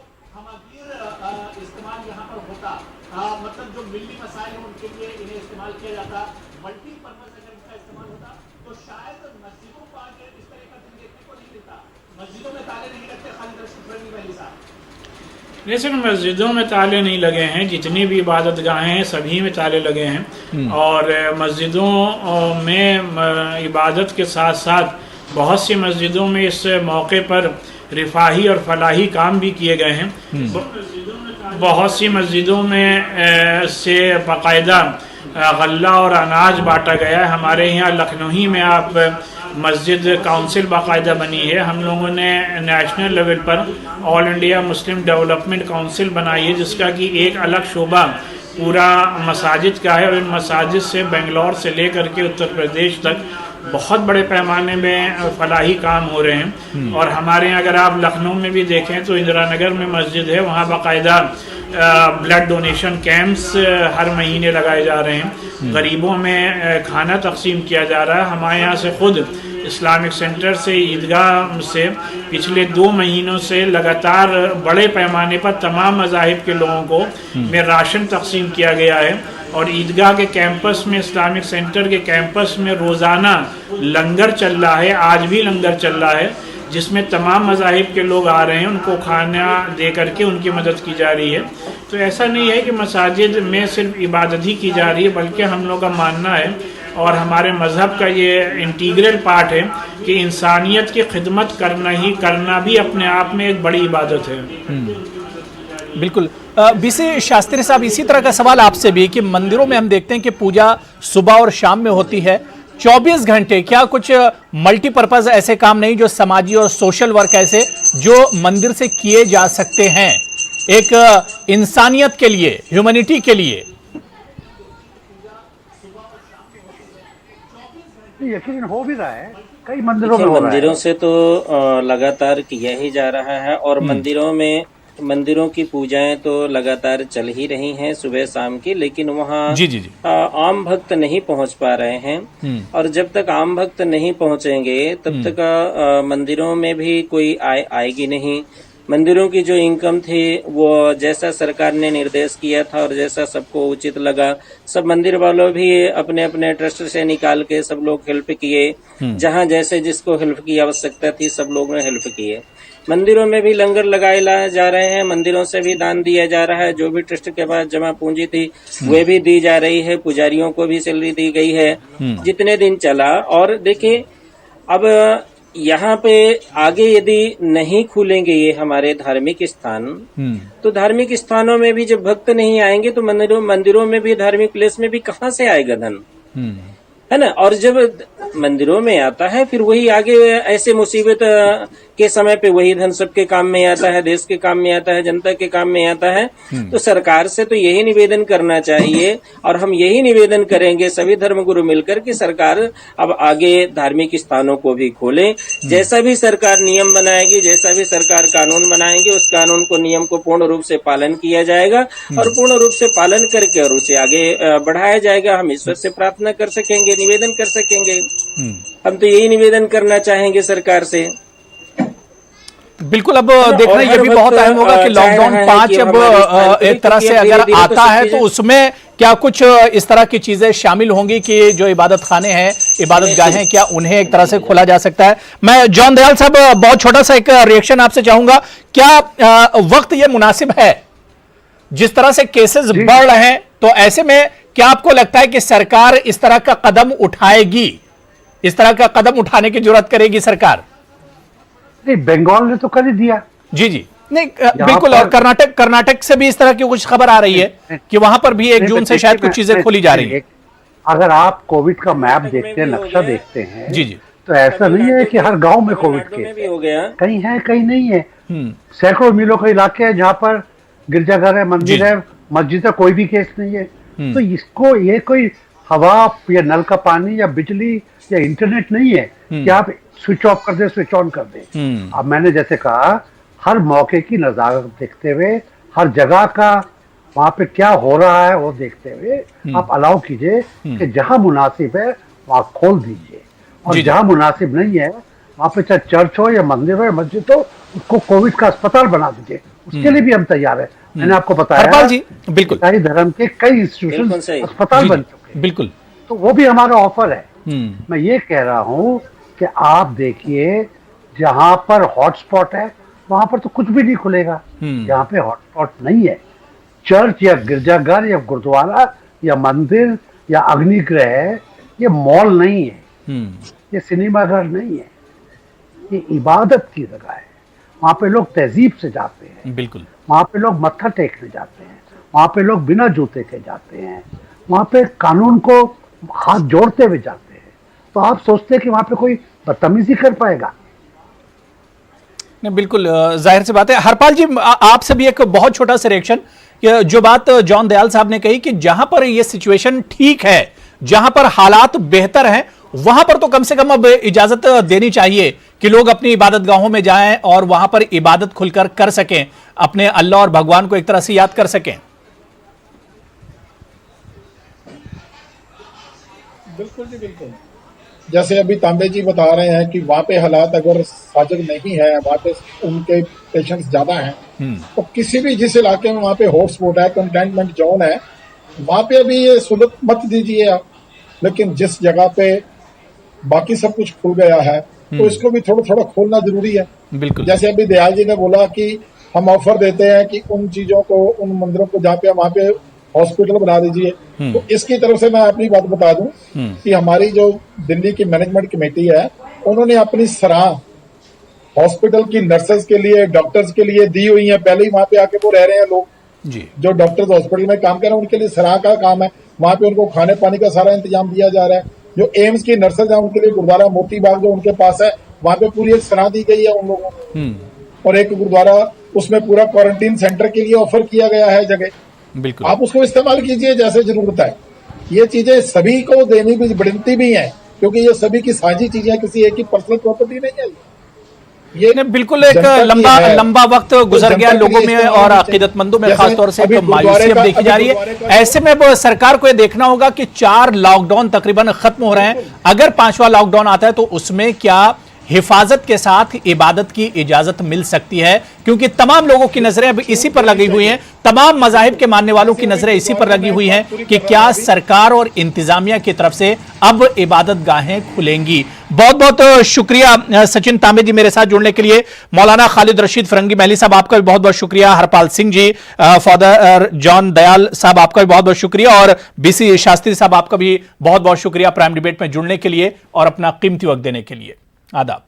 नहीं सर, मस्जिदों में ताले नहीं लगे हैं, जितनी भी इबादत गाहें हैं सभी में ताले लगे हैं। और मस्जिदों में इबादत के साथ साथ बहुत सी मस्जिदों में इस मौके पर रिफाही और फलाही काम भी किए गए हैं। बहुत सी मस्जिदों में से बाकायदा गल्ला और अनाज बांटा गया है। हमारे यहाँ लखनऊ में आप मस्जिद काउंसिल बाकायदा बनी है। हम लोगों ने नेशनल लेवल पर all India Muslim development council बनाई है, जिसका कि एक अलग शोबा पूरा मसाजिद का है। और इन मसाजिद से बेंगलोर से लेकर के उत्तर प्रदेश तक बहुत बड़े पैमाने में फलाही काम हो रहे हैं। और हमारे यहाँ अगर आप लखनऊ में भी देखें तो इंदिरा नगर में मस्जिद है, वहाँ बाकायदा ब्लड डोनेशन कैंप्स हर महीने लगाए जा रहे हैं। गरीबों में खाना तकसीम किया जा रहा है। हमारे यहाँ से खुद इस्लामिक सेंटर से ईदगाह से पिछले 2 महीनों से लगातार बड़े पैमाने पर तमाम मज़ाहिब के लोगों को में राशन तकसीम किया गया है। और ईदगाह के कैंपस में, इस्लामिक सेंटर के कैंपस में रोज़ाना लंगर चल रहा है, आज भी लंगर चल रहा है, जिसमें तमाम मज़ाहिब के लोग आ रहे हैं, उनको खाना दे करके उनकी मदद की जा रही है। तो ऐसा नहीं है कि मसाजिद में सिर्फ इबादत ही की जा रही है, बल्कि हम लोग का मानना है और हमारे मज़हब का ये इंटीग्रल पार्ट है कि इंसानियत की खिदमत करना भी अपने आप में एक बड़ी इबादत है। बिल्कुल। बीसी शास्त्री साहब, इसी तरह का सवाल आपसे भी कि मंदिरों में हम देखते हैं कि पूजा सुबह और शाम में होती है 24 घंटे, क्या कुछ मल्टीपर्पज ऐसे काम नहीं जो समाजी और सोशल वर्क ऐसे जो मंदिर से किए जा सकते हैं एक इंसानियत के लिए, ह्यूमैनिटी के लिए? यकीन हो भी रहा है, कई मंदिरों में हो रहा है। मंदिरों से तो लगातार किया ही जा रहा है और मंदिरों की पूजाएं तो लगातार चल ही रही हैं सुबह शाम की, लेकिन वहाँ आम भक्त नहीं पहुँच पा रहे हैं। और जब तक आम भक्त नहीं पहुँचेंगे तब तक मंदिरों में भी कोई आएगी नहीं। मंदिरों की जो इनकम थी वो जैसा सरकार ने निर्देश किया था और जैसा सबको उचित लगा, सब मंदिर वालों भी अपने अपने ट्रस्ट से निकाल के सब लोग हेल्प किए। जहां जैसे जिसको हेल्प की आवश्यकता थी सब लोग ने हेल्प किए। मंदिरों में भी लंगर लगाए जा रहे हैं, मंदिरों से भी दान दिया जा रहा है, जो भी ट्रस्ट के पास जमा पूंजी थी वे भी दी जा रही है, पुजारियों को भी सैलरी दी गई है जितने दिन चला। और देखिए अब यहाँ पे आगे यदि नहीं खुलेंगे ये हमारे धार्मिक स्थान, तो धार्मिक स्थानों में भी जब भक्त नहीं आएंगे तो मंदिरों में भी, धार्मिक प्लेस में भी कहाँ से आएगा धन, है ना। और जब मंदिरों में आता है फिर वही आगे ऐसे मुसीबत के समय पे वही धन सबके काम में आता है, देश के काम में आता है, जनता के काम में आता है। तो सरकार से तो यही निवेदन करना चाहिए, और हम यही निवेदन करेंगे सभी धर्मगुरु मिलकर कि सरकार अब आगे धार्मिक स्थानों को भी खोले। जैसा भी सरकार नियम बनाएगी, जैसा भी सरकार कानून बनाएगी, उस कानून को, नियम को पूर्ण रूप से पालन किया जाएगा और पूर्ण रूप से पालन करके और उसे आगे बढ़ाया जाएगा। हम ईश्वर से प्रार्थना कर सकेंगे, निवेदन कर सकेंगे। हम तो यही निवेदन करना चाहेंगे सरकार से। बिल्कुल। अब देखना ये भी बहुत अहम होगा कि लॉकडाउन 5 अब एक तरह से अगर आता है तो उसमें क्या कुछ इस तरह की चीजें शामिल होंगी कि जो इबादत खाने हैं, इबादत गाहें, क्या उन्हें एक तरह से खोला जा सकता है। मैं जॉन दयाल साहब बहुत छोटा सा एक रिएक्शन आपसे चाहूंगा, क्या वक्त ये मुनासिब है, जिस तरह से केसेस बढ़ रहे हैं, तो ऐसे में क्या आपको लगता है कि सरकार इस तरह का कदम उठाएगी, इस तरह का कदम उठाने की जरूरत करेगी सरकार? नहीं, बंगाल ने तो कर ही दिया। जी जी, नहीं बिल्कुल। और कर्नाटक से भी इस तरह की कुछ खबर आ रही है कि वहां पर भी 1 जून से शायद कुछ चीजें खोली जा रही है। अगर आप कोविड का मैप देखते हैं, नक्शा देखते हैं, जी जी, तो ऐसा नहीं है कि हर गांव में कोविड केस हो गया, कहीं है कहीं नहीं है। सैकड़ों मीलों के इलाके हैं जहां पर गिरजाघर है, मंदिर है, मस्जिद है, कोई भी केस नहीं है। तो इसको, ये कोई हवा या नल का पानी या बिजली या इंटरनेट नहीं है कि आप स्विच ऑफ कर दे, स्विच ऑन कर दे। अब मैंने जैसे कहा, हर मौके की नजाकत देखते हुए, हर जगह का वहां पे क्या हो रहा है वो देखते हुए आप अलाउ कीजिए कि जहां मुनासिब है वहां खोल दीजिए, और जहां मुनासिब नहीं है वहां पे चाहे चर्च हो या मंदिर हो या मस्जिद हो, उसको कोविड का अस्पताल बना दीजिए। उसके लिए भी हम तैयार है। मैंने आपको बताया जी, बिल्कुल, कई धर्म के कई इंस्टीट्यूशन अस्पताल बन चुके हैं, बिल्कुल, तो वो भी हमारा ऑफर है। मैं ये कह रहा हूँ कि आप देखिए, जहां पर हॉटस्पॉट है वहां पर तो कुछ भी नहीं खुलेगा। जहां पे हॉटस्पॉट नहीं है, चर्च या गिरजाघर या गुरुद्वारा या मंदिर या अग्निगृह है, ये मॉल नहीं है, ये सिनेमाघर नहीं है, ये इबादत की जगह है। वहां पे लोग तहजीब से जाते हैं, बिल्कुल, वहां पे लोग मत्था टेकने जाते हैं, वहां पे लोग बिना जूते के जाते हैं, वहां पे कानून को हाथ जोड़ते हुए जाते हैं। तो आप सोचते हैं कि वहां पे कोई बदतमीजी कर पाएगा? नहीं, बिल्कुल जाहिर सी बात है। हरपाल जी, आपसे भी एक बहुत छोटा सा रिएक्शन, जो बात जॉन दयाल साहब ने कही कि जहां पर ये सिचुएशन ठीक है, जहां पर हालात बेहतर हैं, वहां पर तो कम से कम अब इजाजत देनी चाहिए कि लोग अपनी इबादत गाहों में जाएं और वहां पर इबादत खुलकर कर सकें, अपने अल्लाह और भगवान को एक तरह से याद कर सकें। बिल्कुल जी, बिल्कुल। जैसे अभी तांबे जी बता रहे हैं कि वहाँ पे हालात अगर साजग नहीं है, वहाँ पे उनके पेशेंट्स ज्यादा हैं, तो किसी भी जिस इलाके में वहाँ पे हॉटस्पॉट है, कंटेनमेंट जोन है, वहाँ पे अभी ये सहूलत मत दीजिए आप। लेकिन जिस जगह पे बाकी सब कुछ खुल गया है, तो इसको भी थोड़ा थोड़ा खोलना जरूरी है। बिल्कुल। जैसे अभी दयाल जी ने बोला कि हम ऑफर देते हैं कि उन चीजों को, उन मंदिरों को जहाँ पे वहाँ पे हॉस्पिटल बना दीजिए, तो इसकी तरफ से मैं अपनी बात बता दूं कि हमारी जो दिल्ली की मैनेजमेंट कमेटी है, उन्होंने अपनी सराह हॉस्पिटल की नर्सेज के लिए, डॉक्टर्स के लिए दी हुई है। पहले ही वहां पे आके वो रह रहे हैं लोग जी, जो डॉक्टर्स हॉस्पिटल में काम कर रहे हैं, उनके लिए सराह का काम है। वहां पे उनको खाने पानी का सारा इंतजाम दिया जा रहा है। जो एम्स की नर्सेज है, उनके लिए गुरुद्वारा मोती बाग जो उनके पास है, वहां पे पूरी एक सराह दी गई है उन लोगों को। और एक गुरुद्वारा, उसमें पूरा क्वारंटीन सेंटर के लिए ऑफर किया गया है जगह। बिल्कुल, आप उसको इस्तेमाल कीजिए जैसे जरूरत है। ये चीजें सभी को देनी भी बढ़ती भी हैं, क्योंकि ये सभी की साझी चीजें, किसी एक की पर्सनल प्रॉपर्टी नहीं है। ये बिल्कुल एक लंबा वक्त गुजर गया लोगों में और अकीदतमंदों में, खासतौर से एक मायूसी अब देखी जा रही है। ऐसे में सरकार को यह देखना होगा कि 4 लॉकडाउन तकरीबन खत्म हो रहे हैं। अगर 5वां लॉकडाउन आता है तो उसमें क्या हिफाजत के साथ इबादत की इजाजत मिल सकती है, क्योंकि तमाम लोगों की नजरें अब इसी पर लगी हुई हैं, तमाम मजाहिब के मानने वालों की नजरें इसी पर लगी हुई हैं कि क्या सरकार और इंतजामिया की तरफ से अब इबादत गाहें खुलेंगी। बहुत बहुत शुक्रिया सचिन तांबे जी मेरे साथ जुड़ने के लिए। मौलाना खालिद रशीद फरंगी महली साहब, आपका भी बहुत बहुत शुक्रिया। हरपाल सिंह जी, फादर जॉन दयाल साहब, आपका भी बहुत बहुत शुक्रिया। और बीसी शास्त्री साहब, आपका भी बहुत बहुत शुक्रिया प्राइम डिबेट में जुड़ने के लिए और अपना कीमती वक्त देने के लिए। आदाब।